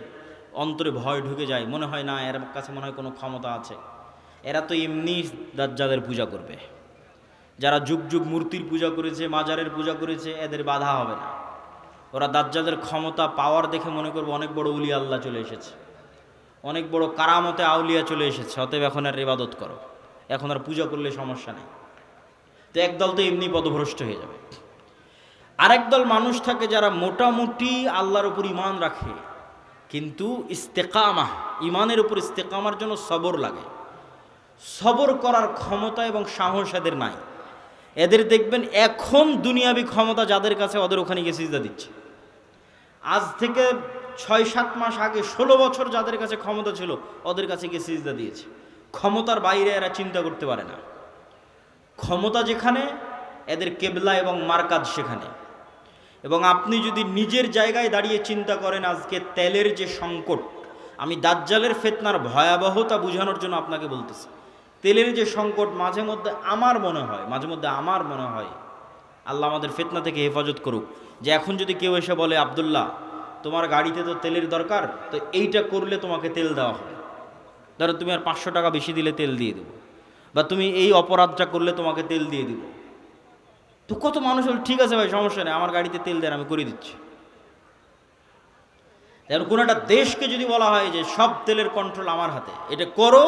Speaker 1: অন্তরে ভয় ঢুকে যায়, মনে হয় না এর কাছে মনে হয় কোনো ক্ষমতা আছে, এরা তো এমনি দাজ্জালের পূজা করবে। যারা যুগ যুগ মূর্তির পূজা করেছে, মাজারের পূজা করেছে, এদের বাধা হবে না। ওরা দাজ্জালের ক্ষমতা পাওয়ার দেখে মনে করবে অনেক বড় উলিয়া আল্লাহ চলে এসেছে, অনেক বড় কারামতে আউলিয়া চলে এসেছে, অতএব এখন আর ইবাদত করো, এখন আর পূজা করলে সমস্যা নেই। তো একদল তো এমনি পদভ্রষ্ট হয়ে যাবে। আরেক দল মানুষ থাকে যারা মোটামুটি আল্লাহর উপর ঈমান রাখে, কিন্তু ইস্তেকামা, ঈমানের উপর ইস্তেকামার জন্য সবর লাগে, সবর করার ক্ষমতা এবং সাহস এদের নাই। এদের দেখবেন এখন দুনিয়াবি ক্ষমতা যাদের কাছে, ওদের ওখানে গিয়ে সিজদা দিচ্ছে। আজ থেকে 6-7 মাস আগে 16 বছর যাদের কাছে ক্ষমতা ছিল ওদের কাছে গিয়ে সিজদা দিয়েছে। ক্ষমতার বাইরে এরা চিন্তা করতে পারে না। ক্ষমতা যেখানে, এদের কেবলা এবং মারকাজ সেখানে। এবং আপনি যদি নিজের জায়গায় দাঁড়িয়ে চিন্তা করেন, আজকে তেলের যে সংকট, আমি দাজ্জালের ফিতনার ভয়াবহতা বোঝানোর জন্য আপনাকে বলতেছি, তেলের যে সংকট, মাঝে মধ্যে আমার মনে হয় আল্লাহ আমাদের ফিতনা থেকে হেফাজত করুক, যে এখন যদি কেউ এসে বলে আব্দুল্লাহ তোমার গাড়িতে তো তেলের দরকার, তো এইটা করলে তোমাকে তেল দেওয়া হবে, ধরো তুমি আর 500 টাকা বেশি দিলে তেল দিয়ে দেবো, বা তুমি এই অপরাধটা করলে তোমাকে তেল দিয়ে দিব। তো কত মানুষ বলে ঠিক আছে ভাই সমস্যা নেই, আমার গাড়িতে তেল দেন, আমি করে দিচ্ছি। যেন কোনো একটা দেশকে যদি বলা হয় যে সব তেলের কন্ট্রোল আমার হাতে, এটা করো,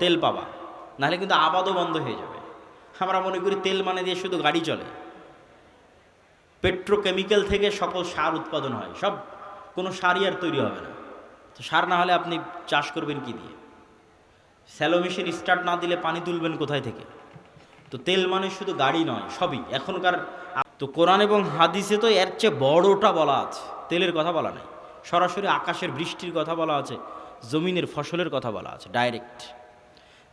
Speaker 1: তেল পাবা, নাহলে কিন্তু আবাদও বন্ধ হয়ে যাবে। আমরা মনে করি তেল মানে দিয়ে শুধু গাড়ি চলে। পেট্রোকেমিক্যাল থেকে সকল সার উৎপাদন হয়, সব কোনো সারই আর তৈরি হবে না। তো সার না হলে আপনি চাষ করবেন কি দিয়ে? স্যালো মেশিন স্টার্ট না দিলে পানি তুলবেন কোথায় থেকে? তো তেল মানে শুধু গাড়ি নয়, সবই এখনকার। তো কোরআন এবং হাদিসে তো এর চেয়ে বড়টা বলা আছে, তেলের কথা বলা নাই। সরাসরি আকাশের বৃষ্টির কথা বলা আছে, জমিনের ফসলের কথা বলা আছে ডাইরেক্ট,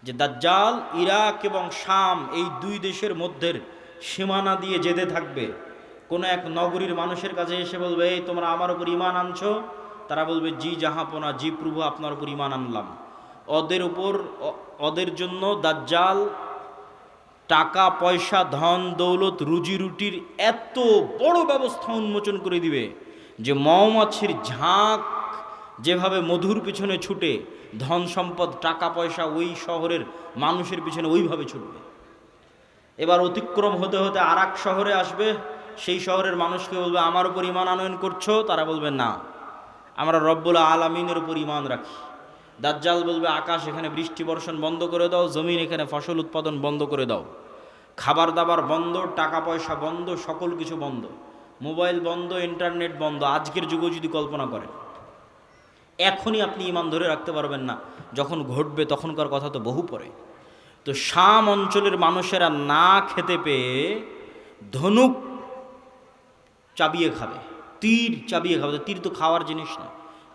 Speaker 1: যে দাজ্জাল ইরাক এবং শাম এই দুই দেশের মধ্যের সীমানা দিয়ে যেতে থাকবে। কোনো এক নগরীর মানুষের কাছে এসে বলবে, এই তোমরা আমার উপর ঈমান আনছো? তারা বলবে, জি জাহাপনা, জি প্রভু, আপনার উপর ঈমান আনলাম। ওদের জন্য দাজ্জাল টাকা পয়সা, ধন দৌলত, রুজি রুটির এত বড় ব্যবস্থা উন্মোচন করে দিবে যে মৌমাছির ঝাঁক যেভাবে মধুর পিছনে ছুটে, ধন সম্পদ টাকা পয়সা ওই শহরের মানুষের পিছনে ওইভাবে ছুটবে। এবার অতিক্রম হতে হতে আর এক শহরে আসবে, সেই শহরের মানুষকে বলবে, আমার উপর ঈমান আনয়ন করছো? তারা বলবে, না, আমরা রব্বুল আলামিনের উপর ঈমান রাখি। দাজ্জাল বলবে, আকাশ এখানে বৃষ্টি বর্ষণ বন্ধ করে দাও, জমিন এখানে ফসল উৎপাদন বন্ধ করে দাও, খাবার দাবার বন্ধ, টাকা পয়সা বন্ধ, সকল কিছু বন্ধ, মোবাইল বন্ধ, ইন্টারনেট বন্ধ। আজকের যুগে যদি কল্পনা করেন, এখনই আপনি ঈমান ধরে রাখতে পারবেন না, যখন ঘটবে তখনকার কথা তো বহু পরে। তো শাম অঞ্চলের মানুষেরা না খেতে পেয়ে ধনুক চাবিয়ে খাবে, তীর চাবিয়ে খাবে। তীর তো খাওয়ার জিনিস না,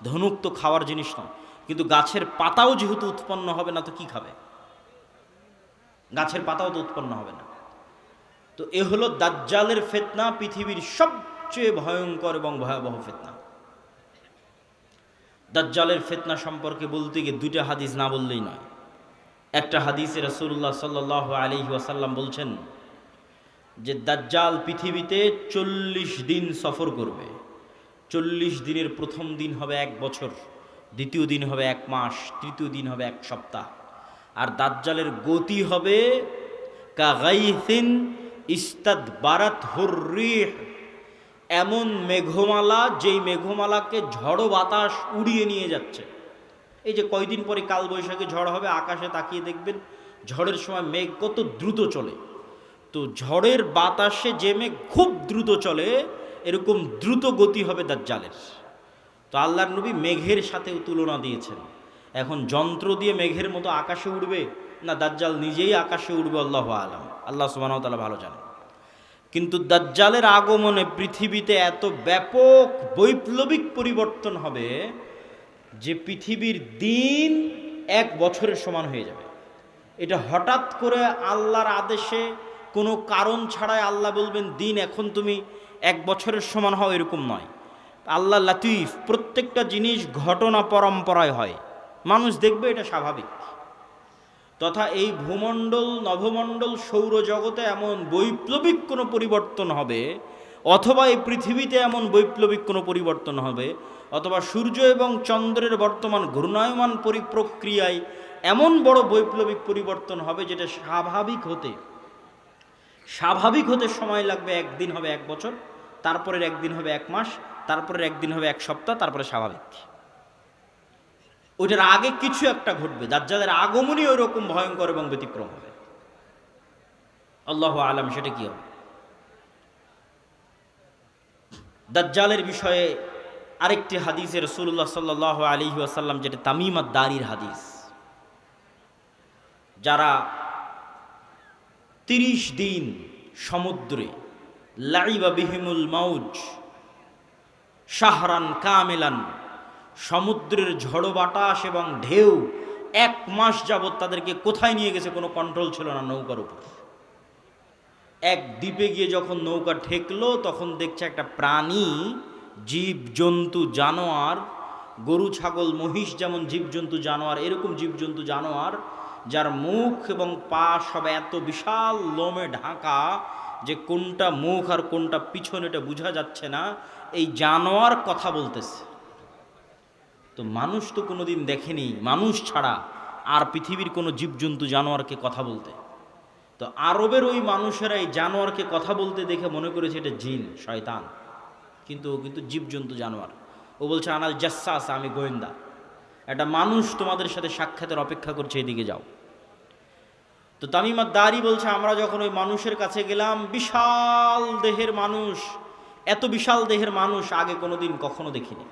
Speaker 1: ধনুক তো খাওয়ার জিনিস না, কিন্তু গাছের পাতাও যেহেতু উৎপন্ন হবে না, তো কি খাবে? গাছের পাতাও তো উৎপন্ন হবে না। তো এ হলো দাজ্জালের ফিতনা, পৃথিবীর সবচেয়ে ভয়ঙ্কর এবং ভয়াবহ ফিতনা। দাজ্জালের ফিতনা সম্পর্কে বলতে গিয়ে দুইটা হাদিস না বললেই নয়। একটা হাদিসে রাসূলুল্লাহ সাল্লাল্লাহু আলাইহি ওয়াসাল্লাম বলছেন যে দাজ্জাল পৃথিবীতে 40 দিন সফর করবে। 40 দিনের প্রথম দিন হবে 1 বছর, দ্বিতীয় দিন হবে 1 মাস, তৃতীয় দিন হবে 1 সপ্তাহ। আর দাজ্জালের গতি হবে কাগাইসিন ইস্তাদবারাত হুররিহ, এমন মেঘমালা যেই মেঘমালাকে ঝড়ো বাতাস উড়িয়ে নিয়ে যাচ্ছে। এই যে কয়দিন পরে কালবৈশাখী ঝড় হবে, আকাশে তাকিয়ে দেখবেন ঝড়ের সময় মেঘ কত দ্রুত চলে। তো ঝড়ের বাতাসে যে মেঘ খুব দ্রুত চলে, এরকম দ্রুত গতি হবে দাজ্জালের। তো আল্লাহর নবী মেঘের সাথেও তুলনা দিয়েছেন। এখন যন্ত্র দিয়ে মেঘের মতো আকাশে উড়বে, না দাজ্জাল নিজেই আকাশে উড়বে, আল্লাহু আলাম, আল্লাহ সুবহানাহু ওয়া তাআলা ভালো জানেন। কিন্তু দাজ্জালের আগমনে পৃথিবীতে এত ব্যাপক বৈপ্লবিক পরিবর্তন হবে যে পৃথিবীর দিন 1 বছরের সমান হয়ে যাবে। এটা হঠাৎ করে আল্লাহর আদেশে, কোনো কারণ ছাড়াই আল্লাহ বলবেন দিন এখন তুমি 1 বছরের সমান হও, এরকম নয়। আল্লাহ লাতিফ, প্রত্যেকটা জিনিস ঘটনা পরম্পরায় হয়, মানুষ দেখবে এটা স্বাভাবিক। তথা এই ভূমণ্ডল, নভমণ্ডল, সৌরজগতে এমন বৈপ্লবিক কোনো পরিবর্তন হবে, অথবা এই পৃথিবীতে এমন বৈপ্লবিক কোনো পরিবর্তন হবে, অথবা সূর্য এবং চন্দ্রের বর্তমান ঘূর্ণায়মান পরিপ্রক্রিয়ায় এমন বড় বৈপ্লবিক পরিবর্তন হবে যেটা স্বাভাবিক হতে সময় লাগবে। একদিন হবে 1 বছর, তারপরের একদিন হবে 1 মাস, তারপরের একদিন হবে 1 সপ্তাহ, তারপরে স্বাভাবিক। ওইটার আগে কিছু একটা ঘটবে। দাজ্জালের আগমনই ওই রকম ভয়ঙ্কর এবং ব্যতিক্রম হবে। আল্লাহু আলাম সেটা কি হবে। দাজ্জালের বিষয়ে আরেকটি হাদিসে রাসূলুল্লাহ সাল্লাল্লাহু আলাইহি ওয়াসাল্লাম, যেটা তামিম আদ-দারির হাদিস, যারা 30 দিন সমুদ্রে লাইবা বিহিমুল মাউজ শাহরান কামিলান, সমুদ্রের ঝড়ো বাতাস এবং ঢেউ 1 মাস যাবৎ তাদেরকে কোথায় নিয়ে গেছে কোনো কন্ট্রোল ছিল না নৌকার উপর। এক দ্বীপে গিয়ে যখন নৌকা ঠেকলো, তখন দেখছে একটা প্রাণী, জীব জন্তু জানোয়ার, গরু ছাগল মহিষ যেমন জীবজন্তু জানোয়ার, এরকম জীবজন্তু জানোয়ার, যার মুখ এবং পা সব এত বিশাল লোমে ঢাকা যে কোনটা মুখ আর কোনটা পিছন এটা বোঝা যাচ্ছে না, এই জানোয়ার কথা বলতেছে। তো মানুষ তো কোনোদিন দেখেনি, মানুষ ছাড়া আর পৃথিবীর কোনো জীবজন্তু জানোয়ারকে কথা বলতে। তো আরবের ওই মানুষেরা এই জানোয়ারকে কথা বলতে দেখে মনে করেছে এটা জিন, শয়তান, কিন্তু জীবজন্তু জানোয়ার। ও বলছে আনাল জাসাস, আমি গোয়েন্দা, একটা মানুষ তোমাদের সাথে সাক্ষাতের অপেক্ষা করছে, এদিকে যাও। তো তামিম আদ-দারি বলছে আমরা যখন ওই মানুষের কাছে গেলাম, বিশাল দেহের মানুষ, এত বিশাল দেহের মানুষ আগে কোনোদিন কখনো দেখিনি।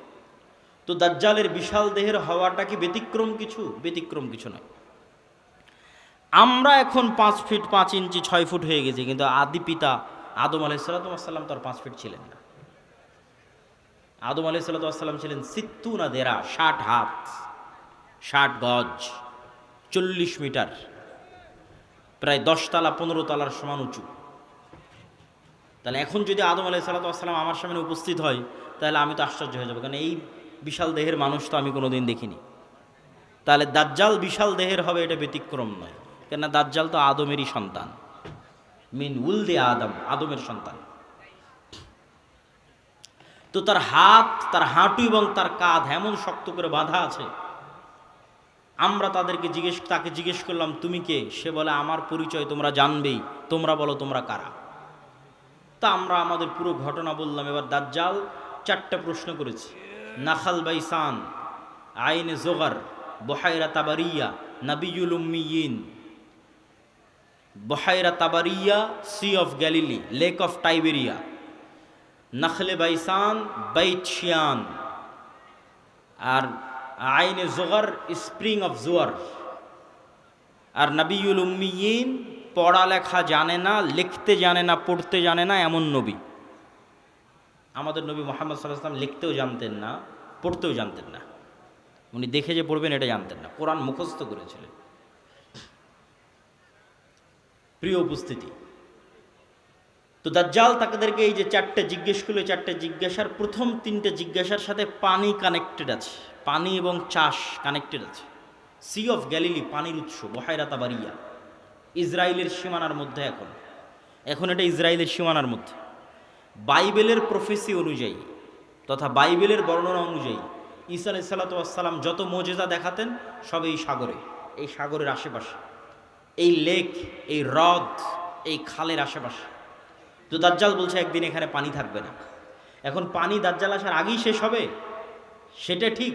Speaker 1: তো দাজ্জালের বিশাল দেহের হওয়াটা কি ব্যতিক্রম কিছু? ব্যতিক্রম কিছু নয়। আমরা এখন 5 ফিট 5 ইঞ্চি 6 ফুট হয়ে গেছি, কিন্তু আদি পিতা আদম আলাইহিসসালাম তো আর 5 ফিট ছিলেন না। আদম আলাইহিসসালাম ছিলেন 60 দেরা, 60 হাত 60 গজ, 40 মিটার, প্রায় 10 তলা 15 তলার সমান উঁচু। তাহলে এখন যদি আদম আলাইহিসসালাম আমার সামনে উপস্থিত হয়, তাহলে আমি তো আশ্চর্য হয়ে যাবো, কারণ এই বিশাল দেহের মানুষ তো আমি কোনোদিন দেখিনি। তাহলে দাজ্জাল বিশাল দেহের হবে, এটা ব্যতিক্রম নয়, কেননা দাজ্জাল তো আদমেরই সন্তান, মিন উলদে আদম, আদমের সন্তান। তো তার হাত, তার হাঁটু এবং তার কাঁধ এমন শক্ত করে বাঁধা আছে। আমরা তাকে জিজ্ঞেস করলাম তুমি কে? সে বলে আমার পরিচয় তোমরা জানবেই, তোমরা বলো তোমরা কারা। তা আমরা আমাদের পুরো ঘটনা বললাম। এবার দাজ্জাল 4টা প্রশ্ন করেছে। নাখাল বাইসান, আইনে জোগার, বহাইরা তাবারিয়া, নাবিয়ুল উম্মিয়িন। বহাইরা তাবারিয়া, sea of Galilee, lake of Tiberias. নাখলে বাইসান, বাইত শিয়ান। আর আইনে জোগার, স্প্রিং অফ জোয়ার। আর নাবিয়ুল উম্মিয়িন, পড়ালেখা জানে না, লিখতে জানে না, পড়তে জানে না এমন নবী। আমাদের নবী মুহাম্মদ সাল্লাল্লাহু আলাইহি ওয়াসাল্লাম লিখতেও জানতেন না, পড়তেও জানতেন না। উনি দেখে যে পড়বেন এটা জানতেন না, কোরআন মুখস্থ করেছিলেন। প্রিয় উপস্থিতি, তো দাজ্জাল তাদেরকে এই যে 4টে জিজ্ঞেস করলো, 4টে জিজ্ঞাসার প্রথম 3টে জিজ্ঞাসার সাথে পানি কানেক্টেড আছে, পানি এবং চাষ কানেক্টেড আছে। সি অফ গ্যালিলি, পানির উৎস, বহাইরা তাবারিয়া, ইসরায়েলের সীমানার মধ্যে। এখন এটা ইসরায়েলের সীমানার মধ্যে। বাইবেলের প্রফেসি অনুযায়ী তথা বাইবেলের বর্ণনা অনুযায়ী ঈসা আলাইহিস সালাম যত মুজিজা দেখাতেন সব এই সাগরে, এই সাগরের আশেপাশে, এই লেক, এই হ্রদ, এই খালের আশেপাশে। তো দাজ্জাল বলছে একদিন এখানে পানি থাকবে না। এখন পানি দাজ্জাল আসার আগেই শেষ হবে, সেটা ঠিক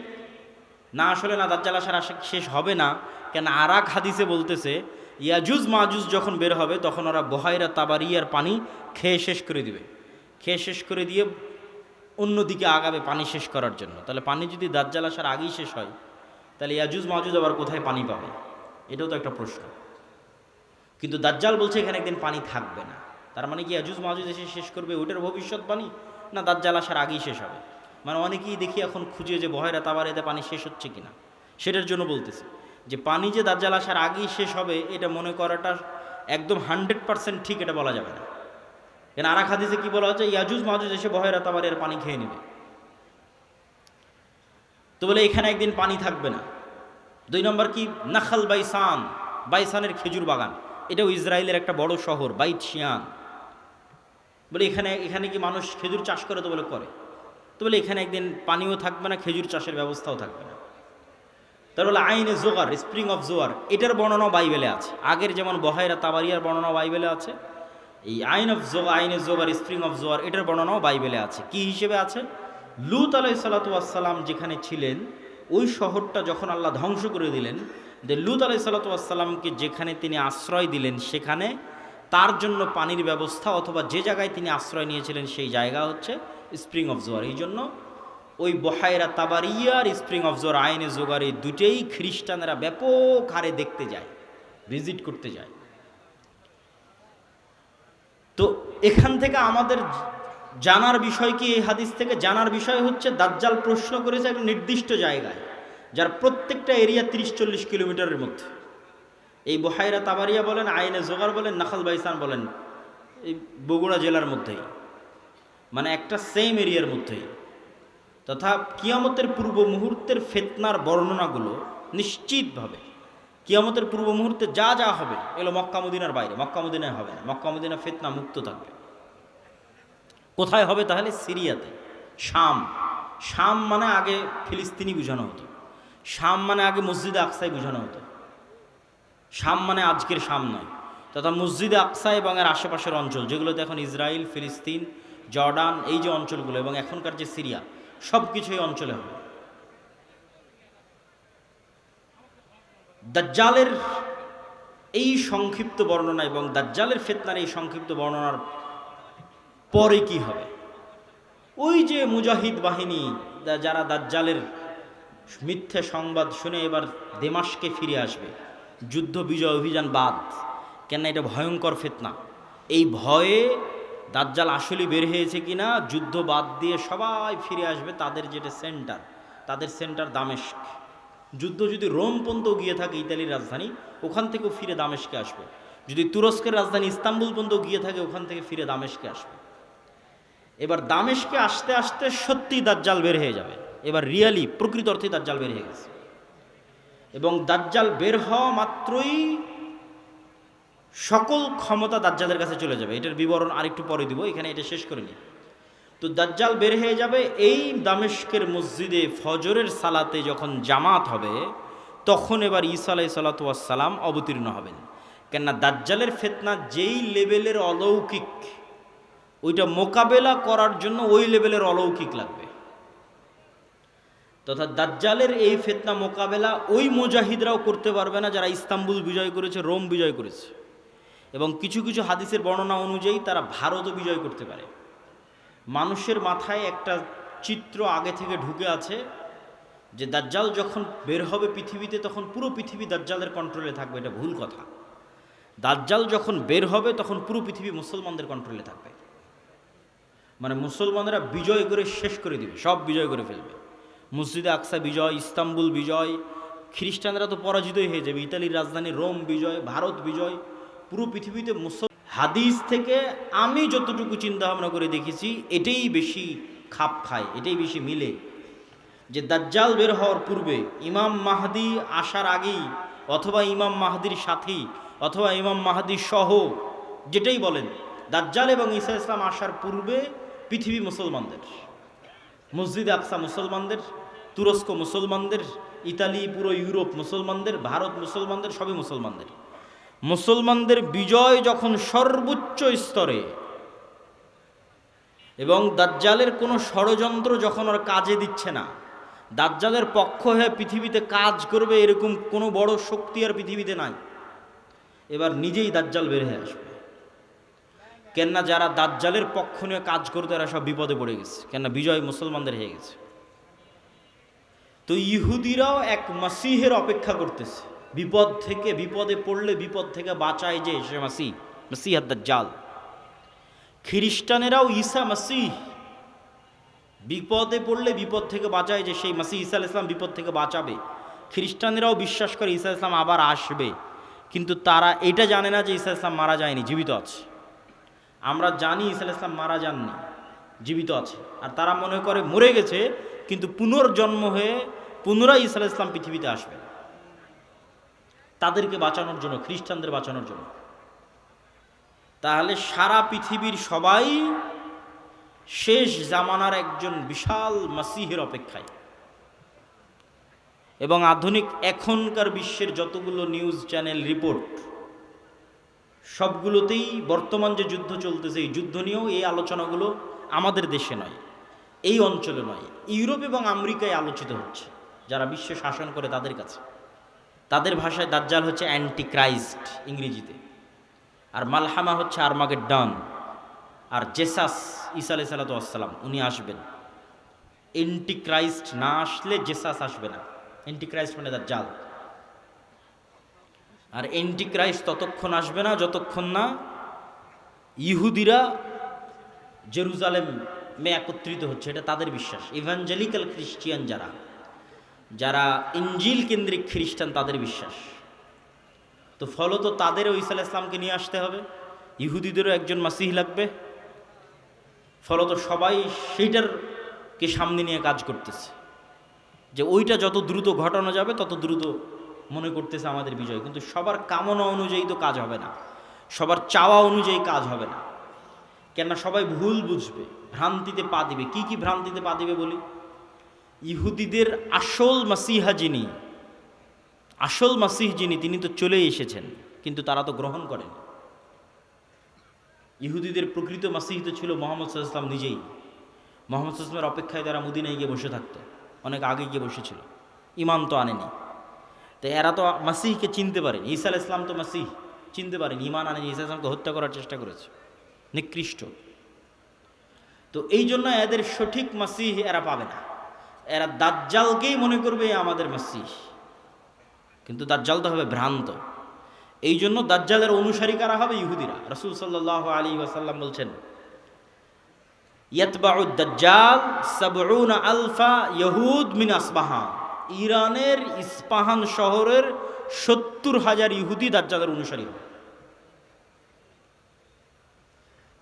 Speaker 1: না, আসলে না, দাজ্জাল আসার শেষ হবে না। কেন আরাক হাদিসে বলতেছে ইয়াজুজ মাজুজ যখন বের হবে তখন ওরা বহাইরা তাবারিয়ার পানি খেয়ে শেষ করে দিবে, খেয়ে শেষ করে দিয়ে অন্যদিকে আগাবে পানি শেষ করার জন্য। তাহলে পানি যদি দাজ্জাল আসার আগেই শেষ হয়, তাহলে ইয়াজুজ মাজুজ আবার কোথায় পানি পাবে? এটাও তো একটা প্রশ্ন। কিন্তু দাজ্জাল বলছে এখানে একদিন পানি থাকবে না। তার মানে কি ইয়াজুজ মাজুজ এসে শেষ করবে ওটার ভবিষ্যৎবাণী, না দাজ্জাল আসার আগেই শেষ হবে? মানে অনেকেই দেখি এখন খুঁজে যে বহাইরা তাবারিয়াতে পানি শেষ হচ্ছে কিনা, সেটার জন্য বলতেছে যে পানি যে দাজ্জাল আসার আগেই শেষ হবে এটা মনে করাটা একদম 100% ঠিক এটা বলা যাবে না। কেন আরাক হাদিসে কি বলা হচ্ছে? ইয়াজুজ মাজুজ এসে বহাইরা তাবারিয়ার পানি খেয়ে নেবে। তো বলে এখানে একদিন পানি থাকবে না। 2 নম্বর কি? নাখাল বাইসান, বাইসানের খেজুর বাগান, এটাও ইসরায়েলের একটা বড় শহর, বাইত শিয়ান। বলে এখানে কি মানুষ খেজুর চাষ করে? তো বলে করে। তো বলে এখানে একদিন পানিও থাকবে না, খেজুর চাষের ব্যবস্থাও থাকবে না। তার বলে আইনে জোগার, স্প্রিং অফ জোয়ার, এটার বর্ণনাও বাইবেলে আছে। আগের যেমন বহাইরা তাবারিয়ার বর্ণনাও বাইবেলে আছে, এই আইনে জোগার, স্প্রিং অফ জোয়ার, এটার বর্ণনাও বাইবেলে আছে। কি হিসেবে আছে? লূত আলাইহিস সালাম যেখানে ছিলেন ওই শহরটা যখন আল্লাহ ধ্বংস করে দিলেন, যে লূত আলাইহিস সালামকে যেখানে তিনি আশ্রয় দিলেন সেখানে তার জন্য পানির ব্যবস্থা, অথবা যে জায়গায় তিনি আশ্রয় নিয়েছিলেন সেই জায়গা হচ্ছে স্প্রিং অফ জোয়ার। এই জন্য ওই বহাইরা তাবারিয়ার স্প্রিং অফ জোয়ার, আইনে জোগার, এই দুটেই খ্রিস্টানেরা ব্যাপক হারে দেখতে যায়, ভিজিট করতে যায়। তো এখান থেকে আমাদের জানার বিষয় কি? এই হাদিস থেকে জানার বিষয় হচ্ছে দাজ্জাল প্রশ্ন করেছে একটা নির্দিষ্ট জায়গায়, যার প্রত্যেকটা এরিয়া 30-40 কিলোমিটারের মধ্যে। এই বহাইরা তাবারিয়া বলেন, আইনে জোগার বলেন, নাখাল বাইসান বলেন, এই বগুড়া জেলার মধ্যেই, মানে একটা সেম এরিয়ার মধ্যেই। তথা কিয়ামতের পূর্ব মুহূর্তের ফিতনার বর্ণনাগুলো নিশ্চিতভাবে কিয়ামতের পূর্ব মুহূর্তে যা যা হবে এগুলো মক্কা মদিনার বাইরে, মক্কা মদিনায় হবে না। মক্কা মদিনা ফিতনা মুক্ত থাকবে। কোথায় হবে তাহলে? সিরিয়াতে, শাম। শাম মানে আগে ফিলিস্তিনি বোঝানো হতো, শাম মানে আগে মসজিদে আকসাই বোঝানো হতো। শাম মানে আজকের শাম নয়, তথা মসজিদে আকসা এবং এর আশেপাশের অঞ্চল যেগুলোতে এখন ইসরায়েল, ফিলিস্তিন, জর্ডান, এই যে অঞ্চলগুলো এবং এখনকার যে সিরিয়া, সব কিছু এই অঞ্চলে হবে। দাজ্জালের এই সংক্ষিপ্ত বর্ণনা এবং দাজ্জালের ফিতনার এই সংক্ষিপ্ত বর্ণনার পরে কি হবে? ওই যে মুজাহিদ বাহিনী যারা দাজ্জালের মিথ্যে সংবাদ শুনে এবার দেমাশকে ফিরে আসবে, যুদ্ধ বিজয় অভিযান বাদ, কেন এটা ভয়ঙ্কর ফিতনা। এই ভয়ে দাজ্জাল আসলে বের হয়েছে কিনা, যুদ্ধ বাদ দিয়ে সবাই ফিরে আসবে তাদের যেটা সেন্টার, তাদের সেন্টার দামেস্ক। যুদ্ধ যদি রোম পর্যন্ত গিয়ে থাকে, ইতালির রাজধানী, ওখান থেকেও ফিরে দামেস্কে আসবে। যদি তুরস্কের রাজধানী ইস্তাম্বুল পর্যন্ত গিয়ে থাকে, ওখান থেকে ফিরে দামেস্কে আসবে। এবার দামেস্কে আসতে আসতে সত্যি দাজ্জাল বের হয়ে যাবে। এবার রিয়ালি প্রকৃত অর্থে দাজ্জাল বের হয়ে গেছে। এবং দাজ্জাল বের হওয়া মাত্রই সকল ক্ষমতা দাজ্জালের কাছে চলে যাবে। এটার বিবরণ আরেকটু পরে দিব, এখানে এটা শেষ করে নিই। তো দাজ্জাল বের হয়ে যাবে। এই দামেস্কের মসজিদে ফজরের সালাতে যখন জামাত হবে, তখন এবার ঈসা আলাইহিস সালাতু ওয়াস সালাম অবতীর্ণ হবেন। কেননা দাজ্জালের ফিতনা যেই লেভেলের অলৌকিক, ওইটা মোকাবেলা করার জন্য ওই লেভেলের অলৌকিক লাগবে। তথা দাজ্জালের এই ফিতনা মোকাবেলা ওই মুজাহিদরাও করতে পারবে না যারা ইস্তাম্বুল বিজয় করেছে, রোম বিজয় করেছে। এবং কিছু কিছু হাদিসের বর্ণনা অনুযায়ী তারা ভারতও বিজয় করতে পারে। মানুষের মাথায় একটা চিত্র আগে থেকে ঢুকে আছে যে দাজ্জাল যখন বের হবে পৃথিবীতে, তখন পুরো পৃথিবী দাজ্জালের কন্ট্রোলে থাকবে। এটা ভুল কথা। দাজ্জাল যখন বের হবে তখন পুরো পৃথিবী মুসলমানদের কন্ট্রোলে থাকবে। মানে মুসলমানরা বিজয় করে শেষ করে দিবে, সব বিজয় করে ফেলবে। মসজিদে আকসা বিজয়, ইস্তাম্বুল বিজয়, খ্রিস্টানরা তো পরাজিতই হয়ে যাবে, ইতালির রাজধানী রোম বিজয়, ভারত বিজয়, পুরো পৃথিবীতে হাদিস থেকে আমি যতটুকু চিন্তা ভাবনা করে দেখেছি, এটাই বেশি খাপ খায়, এটাই বেশি মিলে। যে দাজ্জাল বের হওয়ার পূর্বে, ইমাম মাহদি আসার আগেই, অথবা ইমাম মাহদির সাথী, অথবা ইমাম মাহদি সহ, যেটাই বলেন, দাজ্জাল এবং ঈসা ইসলাম আসার পূর্বে পৃথিবী মুসলমানদের, মসজিদে আকসা মুসলমানদের, তুরস্ক মুসলমানদের, ইতালি, পুরো ইউরোপ মুসলমানদের, ভারত মুসলমানদের, সবই মুসলমানদের। মুসলমানদের বিজয় যখন সর্বোচ্চ স্তরে, এবং দাজ্জালের কোনো ষড়যন্ত্র যখন ওর কাজে দিচ্ছে না, দাজ্জালের পক্ষ হয়ে পৃথিবীতে কাজ করবে এরকম কোনো বড় শক্তি আর পৃথিবীতে নাই, এবার নিজেই দাজ্জাল বের হয়ে আসবে। কেননা যারা দাজ্জালের পক্ষ নিয়ে কাজ করতে, এরা সব বিপদে পড়ে গেছে, কেননা বিজয় মুসলমানদের হয়ে গেছে। তো ইহুদিরাও এক মাসিহের অপেক্ষা করতেছে, বিপদ থেকে, বিপদে পড়লে বিপদ থেকে বাঁচায় যে সে মাসিহ, মাসিহ দাজ্জাল। খ্রিস্টানেরাও ঈসা মাসিহ, বিপদে পড়লে বিপদ থেকে বাঁচায় যে সেই মাসিহ ঈসা আলাইহিস সালাম বিপদ থেকে বাঁচাবে। খ্রিস্টানেরাও বিশ্বাস করে ঈসা আলাইহিস সালাম আবার আসবে, কিন্তু তারা এটা জানে না যে ঈসা আলাইহিস সালাম মারা যায়নি, জীবিত আছে। আমরা জানি ঈসা আলাইহিস সালাম মারা যাননি, জীবিত আছে। আর তারা মনে করে মরে গেছে, কিন্তু পুনর্জন্ম হয়ে পুনরায় ঈসা আলাইহিস সালাম পৃথিবীতে আসবে, তাদেরকে বাঁচানোর জন্য, খ্রিস্টানদের বাঁচানোর জন্য। তাহলে সারা পৃথিবীর সবাই শেষ জামানার একজন বিশাল মাসিহের অপেক্ষায়। এবং আধুনিক এখনকার বিশ্বের যতগুলো নিউজ চ্যানেল রিপোর্ট, সবগুলোতেই বর্তমান যে যুদ্ধ চলতেছে, এই যুদ্ধ নিয়েও এই আলোচনাগুলো আমাদের দেশে নয়, এই অঞ্চলে নয়, ইউরোপ এবং আমেরিকায় আলোচিত হচ্ছে, যারা বিশ্ব শাসন করে তাদের কাছে। তাদের ভাষায় দাজ্জাল হচ্ছে অ্যান্টি ক্রাইস্ট ইংরেজিতে, আর মালহামা হচ্ছে আর্মাগেড্ডন, আর জেসাস ঈসা আলাইহিস সালাতু ওয়াস সালাম উনি আসবেন। অ্যান্টি ক্রাইস্ট না আসলে জেসাস আসবে না। অ্যান্টি ক্রাইস্ট মানে দাজ্জাল। আর অ্যান্টি ক্রাইস্ট ততক্ষণ আসবে না যতক্ষণ না ইহুদিরা জেরুজালেমে একত্রিত হচ্ছে, এটা তাদের বিশ্বাস। ইভাঞ্জেলিক্যাল খ্রিস্টিয়ান যারা, যারা ইঞ্জিল কেন্দ্রিক খ্রিস্টান, তাদের বিশ্বাস। তো ফলত তাদেরও ঈসা আলাইহিস সালামকে নিয়ে আসতে হবে, ইহুদিদেরও একজন মাসিহ লাগবে। ফলত সবাই সেইটারকে সামনে নিয়ে কাজ করতেছে, যে ওইটা যত দ্রুত ঘটানো যাবে তত দ্রুত মনে করতেছে আমাদের বিজয়। কিন্তু সবার কামনা অনুযায়ী তো কাজ হবে না, সবার চাওয়া অনুযায়ী কাজ হবে না। কেননা সবাই ভুল বুঝবে, ভ্রান্তিতে পা দিবে। কি কি ভ্রান্তিতে পা দিবে বলি? ইহুদিদের আসল মাসিহা যিনি, আসল মাসিহ যিনি, তিনি তো চলেই এসেছেন, কিন্তু তারা তো গ্রহণ করেন। ইহুদিদের প্রকৃত মাসিহ তো ছিল মুহাম্মদ সাল্লাল্লাহু আলাইহি ওয়াসাল্লাম নিজেই। মোহাম্মদ সাল্লামের অপেক্ষায় তারা মদিনায় গিয়ে বসে থাকতো, অনেক আগে গিয়ে বসেছিল, ইমান তো আনেনি। তো এরা তো মাসিহকে চিনতে পারেনি, ঈসা আলাইহিস সালাম তো মাসিহ চিনতে পারেনি, ইমান আনেনি, ঈসা আলাইহিস সালামকে হত্যা করার চেষ্টা করেছে, নিকৃষ্ট। তো এই জন্য এদের সঠিক মাসিহ এরা পাবে না, এরা দাজ্জালকেই মনে করবে আমাদের মাসিহ, কিন্তু দাজ্জাল তো হবে ভ্রান্ত। এই জন্য দাজ্জালের অনুসারী কারা হবে? ইহুদিরা। রাসূল সাল্লাল্লাহু আলাইহি ওয়াসাল্লাম বলছেন, ইয়াতবাউ দাজ্জাল ৭০ আলফা ইহুদ মিন আসবাহান, ইরানের ইস্পাহান শহরের ৭০,০০০ ইহুদি দাজ্জালের অনুসারী হবে।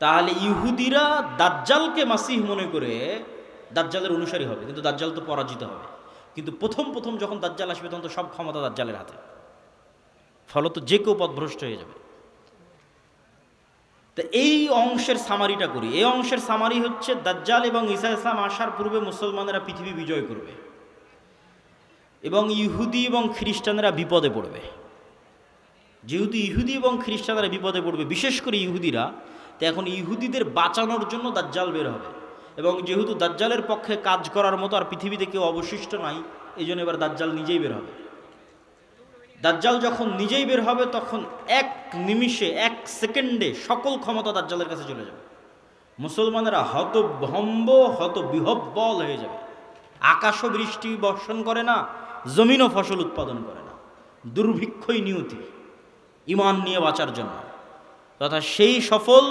Speaker 1: তাহলে ইহুদিরা দাজ্জালকে মাসিহ মনে করে দাজ্জালের অনুসারী হবে, কিন্তু দাজ্জাল তো পরাজিত হবে। কিন্তু প্রথম প্রথম যখন দাজ্জাল আসবে তখন তো সব ক্ষমতা দাজ্জালের হাতে, ফলত যে কেউ পথভ্রষ্ট হয়ে যাবে। তো এই অংশের সামারিটা করি। এই অংশের সামারি হচ্ছে, দাজ্জাল এবং ঈসা আলাইহিস সালাম আসার পূর্বে মুসলমানেরা পৃথিবী বিজয় করবে এবং ইহুদি এবং খ্রিস্টানেরা বিপদে পড়বে। যেহেতু ইহুদি এবং খ্রিস্টানেরা বিপদে পড়বে, বিশেষ করে ইহুদিরা, তো এখন ইহুদিদের বাঁচানোর জন্য দাজ্জাল বের হবে। এবং যেহেতু দাজ্জালের পক্ষে কাজ করার মতো আর পৃথিবীতে কেউ অবশিষ্ট নাই, এই জন্য এবার দাজ্জাল নিজেই বের হবে। দাজ্জাল যখন নিজেই বের হবে তখন এক নিমিষে, এক সেকেন্ডে সকল ক্ষমতা দাজ্জালের কাছে চলে যাবে। মুসলমানেরা হতভম্ব, হতবিহ্বল হয়ে যাবে। আকাশও বৃষ্টি বর্ষণ করে না, জমিনও ফসল উৎপাদন করে না, দুর্ভিক্ষই নিয়তি ইমান নিয়ে বাঁচার জন্য। তথা সেই সফল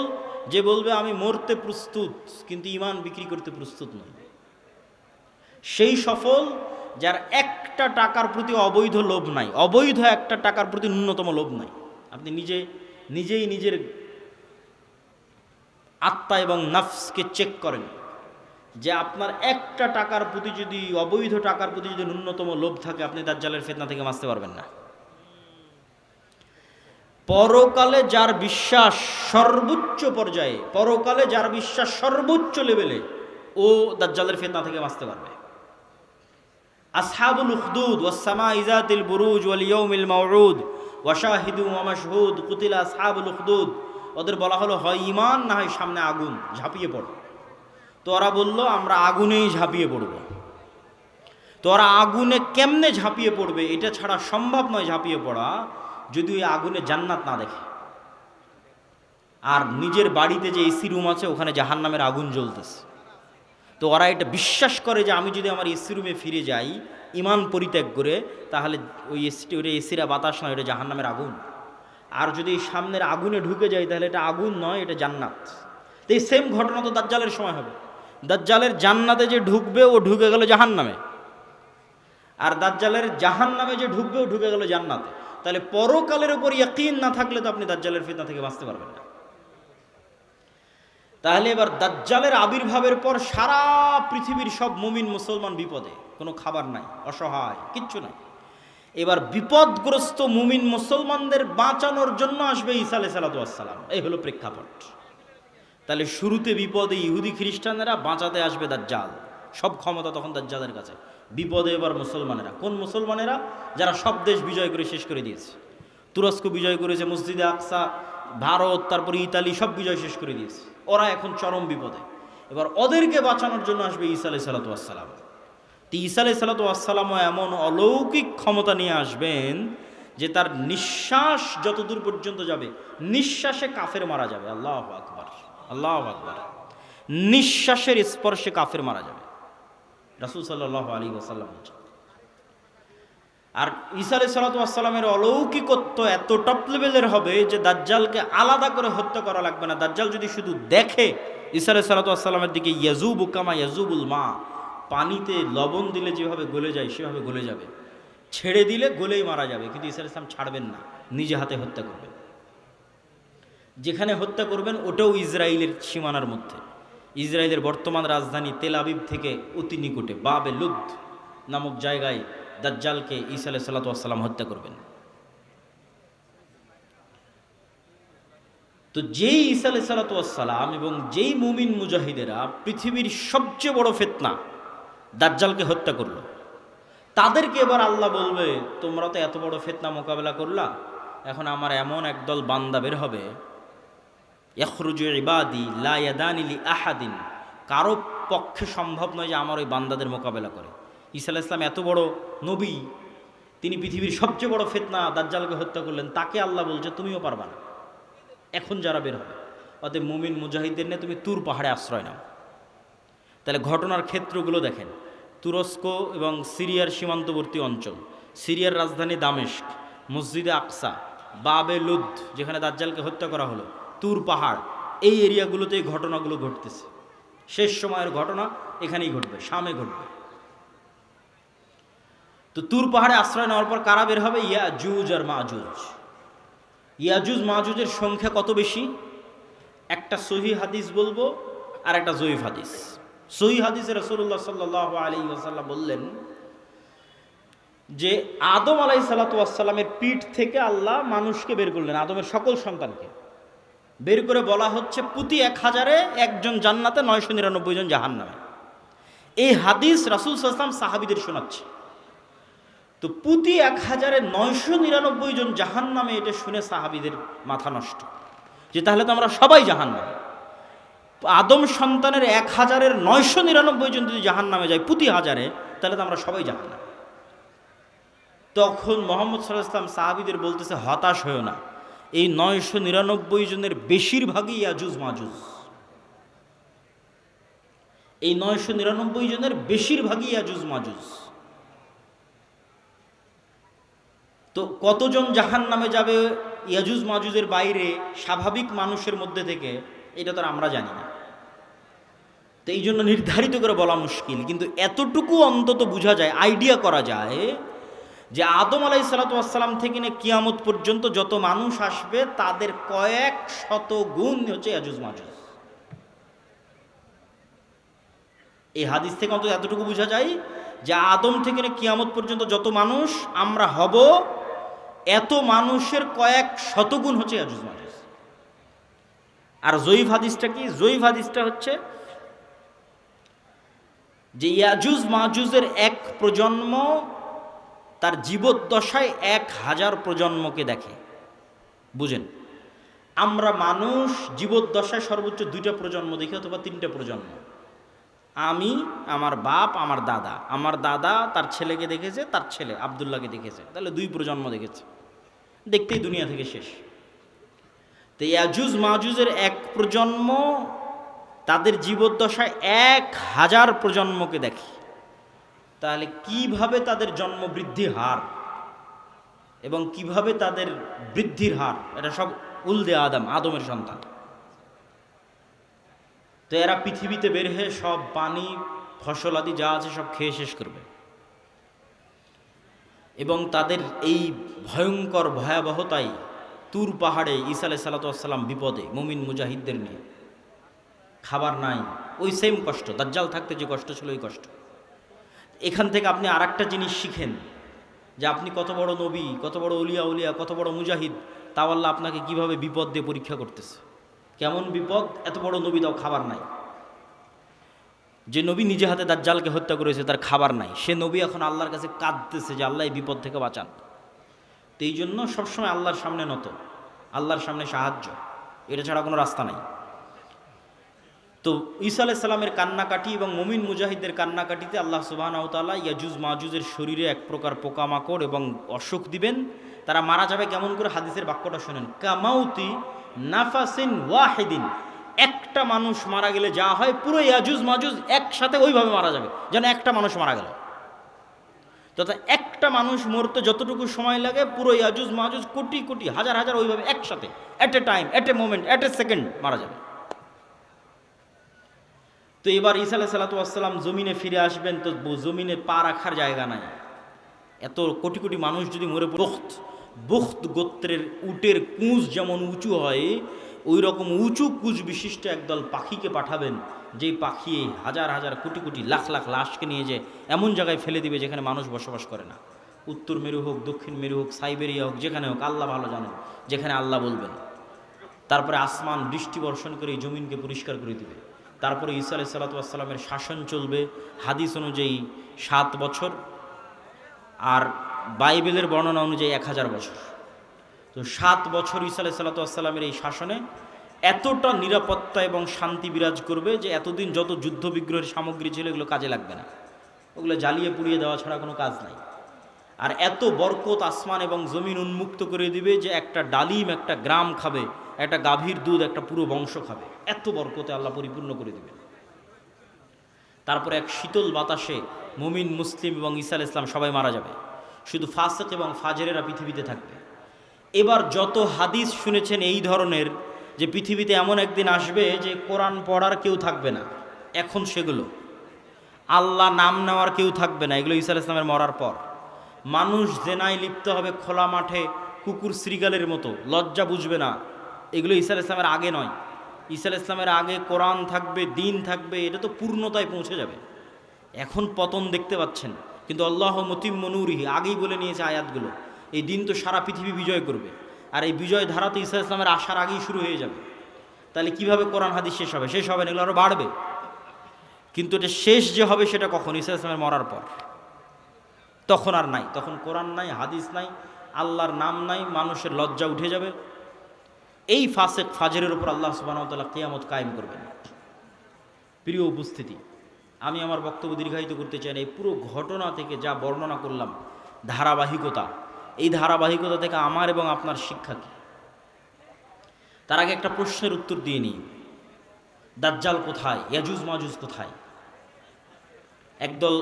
Speaker 1: যে বলবে আমি মরতে প্রস্তুত কিন্তু ইমান বিক্রি করতে প্রস্তুত নই। সেই সফল যার একটা টাকার প্রতি অবৈধ লোভ নাই, অবৈধ একটা টাকার প্রতি ন্যূনতম লোভ নাই। আপনি নিজেই নিজের আত্মা এবং নফসকে চেক করেন যে আপনার একটা টাকার প্রতি যদি, অবৈধ টাকার প্রতি যদি ন্যূনতম লোভ থাকে, আপনি দাজ্জালের ফিতনা থেকে বাঁচতে পারবেন না। পরকালে যার বিশ্বাস সর্বোচ্চ পর্যায়ে, পরকালে যার বিশ্বাস সর্বোচ্চ লেভেলে, ও দাজ্জালের ফিতনা থেকে বাঁচতে পারবে। আসহাবুল উখদুদ ওয়াস সামাই যাতিল বুরুজ ওয়াল ইয়াউমিল মাউউদ ওয়া শাহিদু ওয়া মাশহুদ কুতিলা আসহাবুল উখদুদ, ওদের বলা হলো হয় ঈমান না হয় সামনে আগুন, ঝাঁপিয়ে পড়ো। তো ওরা বলল আমরা আগুনেই ঝাঁপিয়ে পড়ব। তো ওরা আগুনে কেমনে ঝাঁপিয়ে পড়বে এটা ছাড়া সম্ভব নয় ঝাঁপিয়ে পড়া, যদি ওই আগুনে জান্নাত না দেখে। আর নিজের বাড়িতে যে এসি রুম আছে ওখানে জাহান্নামের আগুন জ্বলতেছে। তো ওরা এটা বিশ্বাস করে যে আমি যদি আমার এসি রুমে ফিরে যাই ইমান পরিত্যাগ করে, তাহলে ওই এসিরা বাতাস নয়, এটা জাহান্নামের আগুন। আর যদি সামনের আগুনে ঢুকে যায় তাহলে এটা আগুন নয়, এটা জান্নাত। তো এই সেম ঘটনা তো দাজ্জালের সময় হবে। দাজ্জালের জান্নাতে যে ঢুকবে ও ঢুকে গেল জাহান্নামে, আর দাজ্জালের জাহান্নামে যে ঢুকবে ও ঢুকে গেল জান্নাতে। তাহলে পরকালের উপর ইয়াকিন না থাকলে তো আপনি দাজ্জালের ফিতনা থেকে বাঁচতে পারবেন না। তাহলে এবার দাজ্জালের আবির্ভাবের পর সারা পৃথিবীর সব মুমিন মুসলমান বিপদে, কোনো খাবার নাই, অসহায়, কিচ্ছু নাই। এবার বিপদগ্রস্ত মুমিন মুসলমানদের বাঁচানোর জন্য আসবে ঈসা আলাইহিস সালাম। এই হলো প্রেক্ষাপট। তাহলে শুরুতে বিপদে ইহুদি খ্রিস্টানেরা, বাঁচাতে আসবে দাজ্জাল, সব ক্ষমতা তখন দাজ্জালের কাছে। বিপদে এবার মুসলমানেরা। কোন মুসলমানেরা? যারা সব দেশ বিজয় করে শেষ করে দিয়েছে। তুরস্ক বিজয় করেছে, মসজিদে আকসা, ভারত, তারপরে ইতালি, সব বিজয় শেষ করে দিয়েছে। ওরা এখন চরম বিপদে। এবার ওদেরকে বাঁচানোর জন্য আসবে ঈসা আলাইহিস সালাম। তো ঈসা আলাইহিস সালামও এমন অলৌকিক ক্ষমতা নিয়ে আসবেন যে তার নিঃশ্বাস যতদূর পর্যন্ত যাবে, নিঃশ্বাসে কাফের মারা যাবে। আল্লাহু আকবার, আল্লাহু আকবার। নিঃশ্বাসের স্পর্শে কাফের মারা যাবে, রাসূল সাল্লাল্লাহু আলাইহি ওয়াসাল্লাম। আর ঈসা আলাইহিস সালামের অলৌকিকত্ব এত টপ লেভেলের হবে যে দাজ্জালকে আলাদা করে হত্যা করা লাগবে না। দাজ্জাল যদি শুধু দেখে ঈসা আলাইহিস সালামের দিকে, ইয়াজুবু কামা ইয়াজুবুল মা, পানিতে লবণ দিলে যেভাবে গলে যায় সেভাবে গলে যাবে, ছেড়ে দিলে গলেই মারা যাবে। কিন্তু ঈসা আলাইহিস সালাম ছাড়বেন না, নিজে হাতে হত্যা করবেন। যেখানে হত্যা করবেন ওটাও ইসরায়েলের সীমানার মধ্যে। ইসরায়েলের বর্তমান রাজধানী তেল আবিব থেকে অতি নিকটে বাবে লুদ নামক জায়গায় দাজ্জালকে ঈসা আলাইহিস সালাম হত্যা করবেন। তো যেই ঈসা আলাইহিস সালাম এবং যেই মুমিন মুজাহিদেরা পৃথিবীর সবচেয়ে বড় ফিতনা দাজ্জালকে হত্যা করলো, তাদেরকে এবার আল্লাহ বলবে তোমরা তো এত বড় ফিতনা মোকাবেলা করলা, এখন আমার এমন একদল বান্দা বের হবে, ইয়াখরুজু ইবাদি লা ইয়াদানি লি আহাদিন, কারো পক্ষে সম্ভব নয় যে আমার ওই বান্দাদের মোকাবেলা করে। ঈসা আলাইহিস সালাম এত বড় নবী, তিনি পৃথিবীর সবচেয়ে বড় ফিতনা দাজ্জালকে হত্যা করলেন, তাকে আল্লাহ বলছে তুমিও পারবা না এখন যারা বের হবে। অতএব মুমিন মুজাহিদদের নিয়ে তুমি তুর পাহাড়ে আশ্রয় নাও। তাহলে ঘটনার ক্ষেত্রগুলো দেখেন, তুরস্ক এবং সিরিয়ার সীমান্তবর্তী অঞ্চল, সিরিয়ার রাজধানী দামেস্ক, মসজিদে আকসা, বাবে লুদ যেখানে দাজ্জালকে হত্যা করা হলো, তুর পাহাড়, এই এরিয়াগুলোতে এই ঘটনাগুলো ঘটতেছে। শেষ সময়ের ঘটনা এখানেই ঘটবে, শামে ঘটবে। তো তুর পাহাড়ে আশ্রয় নেওয়ার পর কারা বের হবে? ইয়াজুজ আর মাজুজ। ইয়াজুজ মাজুজের সংখ্যা কত বেশি? একটা সহিহ হাদিস বলবো আর একটা জয়ীফ হাদিস। সহিহ হাদিসে রাসূলুল্লাহ সাল্লাল্লাহু আলাইহি ওয়াসাল্লাম বললেন যে আদম আলাইহিস সালাতু ওয়াস সালামের পিঠ থেকে আল্লাহ মানুষকে বের করলেন, আদমের সকল সন্তানকে বের করে বলা হচ্ছে প্রতি 1000-এ একজন জান্নাতে, 999 জন জাহান্নামে। এই হাদিস রাসূল সাল্লাল্লাহু আলাইহি ওয়াসাল্লাম সাহাবীদের শোনাচ্ছে। তো প্রতি 1000-এ 999 জন জাহান্নামে, এটা শুনে সাহাবীদের মাথা নষ্ট, যে তাহলে তো আমরা সবাই জাহান্নামে। আদম সন্তানের 1000-এর 999 জন যদি জাহান্নামে যায় প্রতি 1000-এ, তাহলে তো আমরা সবাই জাহান্নামে। তখন মুহাম্মদ সাল্লাল্লাহু আলাইহি ওয়াসাল্লাম সাহাবীদের বলতেছে হতাশ হয়েও না, এই 999 জনের বেশিরভাগই ইয়াজুজ মাজুজ। এই 999 জনের বেশিরভাগই ইয়াজুজ মাজুজ। তো কতজন জাহান্নামে যাবে ইয়াজুজ মাজুজের বাইরে স্বাভাবিক মানুষের মধ্যে থেকে, এটা তো আমরা জানি না। তো এই জন্য নির্ধারিত করে বলা মুশকিল, কিন্তু এতটুকু অন্তত বোঝা যায়, আইডিয়া করা যায় যে আদম আলাইহিস সালাতু ওয়াস সালাম থেকে নিয়ে কিয়ামত পর্যন্ত যত মানুষ আসবে তাদের কয়েক শত গুণ হচ্ছে ইয়াজুজ মাজুজ। এই হাদিস থেকে অন্তত এতটুকু বোঝা যায় যে আদম থেকে নিয়ে কিয়ামত পর্যন্ত যত মানুষ আমরা হব, এত মানুষের কয়েক শতগুণ হচ্ছে ইয়াজুজ মাজুজ। আর জয়ীফ হাদিসটা কি? জয়ীফ হাদিসটা হচ্ছে যে ইয়াজুজ মাজুজের এক প্রজন্ম তার জীবদ্দশায় 1000 প্রজন্মকে দেখে। বুঝেন, আমরা মানুষ জীবদ্দশায় সর্বোচ্চ 2টা প্রজন্ম দেখি অথবা 3টা প্রজন্ম। আমি, আমার বাপ, আমার দাদা, আমার দাদা তার ছেলেকে দেখেছে, তার ছেলে আব্দুল্লাহকে দেখেছে, তাহলে 2 প্রজন্ম দেখেছে, দেখতেই দুনিয়া থেকে শেষ। তো ইয়াজুজ মাজুজের এক প্রজন্ম তাদের জীবদ্দশায় 1000 প্রজন্মকে দেখে। তাহলে কিভাবে তাদের জন্ম বৃদ্ধির হার এবং কিভাবে তাদের বৃদ্ধির হার, এটা সব উলদে আদম, আদমের সন্তান। তো এরা পৃথিবীতে বের হয়ে সব পানি ফসল আদি যা আছে সব খেয়ে শেষ করবে, এবং তাদের এই ভয়ঙ্কর ভয়াবহতায় তুর পাহাড়ে ঈসা আলাইহিস সালাতু ওয়াস সালাম বিপদে মুমিন মুজাহিদদের নিয়ে, খাবার নাই, ওই সেম কষ্ট দাজ্জাল থাকতে যে কষ্ট ছিল ওই কষ্ট। এখান থেকে আপনি আর একটা জিনিস শিখেন যে আপনি কত বড় নবী, কত বড় উলিয়া উলিয়া, কত বড় মুজাহিদ, তাও আল্লাহ আপনাকে কিভাবে বিপদ দিয়ে পরীক্ষা করতেছে। কেমন বিপদ? এত বড় নবী, তাও খাবার নাই। যে নবী নিজে হাতে দাজ্জালকে হত্যা করেছে তার খাবার নাই, সে নবী এখন আল্লাহর কাছে কাঁদতেছে যে আল্লাহ এই বিপদ থেকে বাঁচান। তো এই জন্য সবসময় আল্লাহর সামনে নত, আল্লাহর সামনে সাহায্য, এটা ছাড়া কোনো রাস্তা নাই। তো ঈসা আলাইহিস সালামের কান্নাকাটি এবং মুমিন মুজাহিদদের কান্নাকাটিতে আল্লাহ সুবহানাহু ওয়া তাআলা ইয়াজুজ মাজুজের শরীরে এক প্রকার পোকামাকড় এবং অসুখ দিবেন। তারা মারা যাবে কেমন করে? হাদিসের বাক্যটা শোনেন, কামাউতি নাফাসিন ওয়াহিদিন। একটা মানুষ মারা গেলে যা হয়, পুরো ইয়াজুজ মাজুজ একসাথে ওইভাবে মারা যাবে, যেন একটা মানুষ মারা গেল। তথা একটা মানুষ মরতে যতটুকু সময় লাগে, পুরো ইয়াজুজ মাজুজ কোটি কোটি হাজার হাজার ওইভাবে একসাথে, at a time, at a moment, at a second মারা যাবে। তো এবার ঈসা আলাইহিস সালাতু ওয়াস সালাম জমিনে ফিরে আসবেন, তো জমিনে পা রাখার জায়গা নাই। এত কোটি কোটি মানুষ যদি মরে, বুখত গোত্রের উটের কুঁজ যেমন উঁচু হয়, ওই রকম উঁচু কুঁজ বিশিষ্ট একদল পাখিকে পাঠাবেন, যেই পাখি হাজার হাজার কোটি কোটি লাখ লাখ লাশকে নিয়ে যে এমন জায়গায় ফেলে দিবে যেখানে মানুষ বসবাস করে না। উত্তর মেরু হোক, দক্ষিণ মেরু হোক, সাইবেরিয়া হোক, যেখানে হোক, আল্লাহ ভালো জানেন, যেখানে আল্লাহ বলবেন। তারপরে আসমান বৃষ্টি বর্ষণ করে এই জমিনকে পরিষ্কার করে দিবে। তারপরে ঈসা আলাইহিস সালাতু ওয়াস সালামের শাসন চলবে হাদিস অনুযায়ী 7 বছর, আর বাইবেলের বর্ণনা অনুযায়ী 1000 বছর। তো 7 বছর ঈসা আলাইহিস সালাতু ওয়াস সালামের এই শাসনে এতটা নিরাপত্তা এবং শান্তি বিরাজ করবে যে এতদিন যত যুদ্ধ বিগ্রহের সামগ্রী ছিল এগুলো কাজে লাগবে না, ওগুলো জ্বালিয়ে পুড়িয়ে দেওয়া ছাড়া কোনো কাজ নাই। আর এত বরকত আসমান এবং জমিন উন্মুক্ত করে দিবে যে একটা ডালিম একটা গ্রাম খাবে, একটা গাভীর দুধ একটা পুরো বংশ খাবে, এত বরকতে আল্লাহ পরিপূর্ণ করে দিবে। তারপরে এক শীতল বাতাসে মুমিন মুসলিম এবং ঈসা আলাইহিস সালাম সবাই মারা যাবে, শুধু ফাসিক এবং ফাজেরেরা পৃথিবীতে থাকবে। এবার যত হাদিস শুনেছেন এই ধরনের, যে পৃথিবীতে এমন একদিন আসবে যে কোরআন পড়ার কেউ থাকবে না, এখন সেগুলো আল্লাহ নাম নেওয়ার কেউ থাকবে না, এগুলো ঈসা আলাইহিস সালামের মরার পর। মানুষ জেনায় লিপ্ত হবে খোলা মাঠে কুকুর শ্রীগালের মতো, লজ্জা বুঝবে না, এগুলো ঈসা আলাইহিস সালামের আগে নয়। ঈসা আলাইহিস সালামের আগে কোরআন থাকবে, দিন থাকবে, এটা তো পূর্ণতায় পৌঁছে যাবে। এখন পতন দেখতে পাচ্ছেন, কিন্তু আল্লাহ মুতিম্মু নূরিহি আগেই বলে নিয়েছে আয়াতগুলো, এই দিন তো সারা পৃথিবী বিজয় করবে, আর এই বিজয় ধারা তো ঈসা আলাইহিস সালামের আসার আগেই শুরু হয়ে যাবে। তাহলে কিভাবে কোরআন হাদিস শেষ হবে? শেষ হবে না, এগুলো আরও বাড়বে। কিন্তু এটা শেষ যে হবে সেটা কখন? ঈসা আলাইহিস সালামের মরার পর। তখন আর নাই, তখন কোরআন নাই, হাদিস নাই, আল্লাহর নাম নাই, মানুষের লজ্জা উঠে যাবে। এই ফাসিক ফাজেরের উপর আল্লাহ সুবহানাহু ওয়া তাআলা কিয়ামত কায়েম করবেন। প্রিয় উপস্থিতি, আমি আমার বক্তব্য দীর্ঘায়িত করতে চাই না। এই পুরো ঘটনা থেকে যা বর্ণনা করলাম, ধারাবাহিকতা, এই ধারাবাহিকতা থেকে আমার এবং আপনার শিক্ষা কী? তার আগে একটা প্রশ্নের উত্তর দিয়ে নিই। দাজ্জাল কোথায়? ইয়াজুজ মাজুজ কোথায়? একদল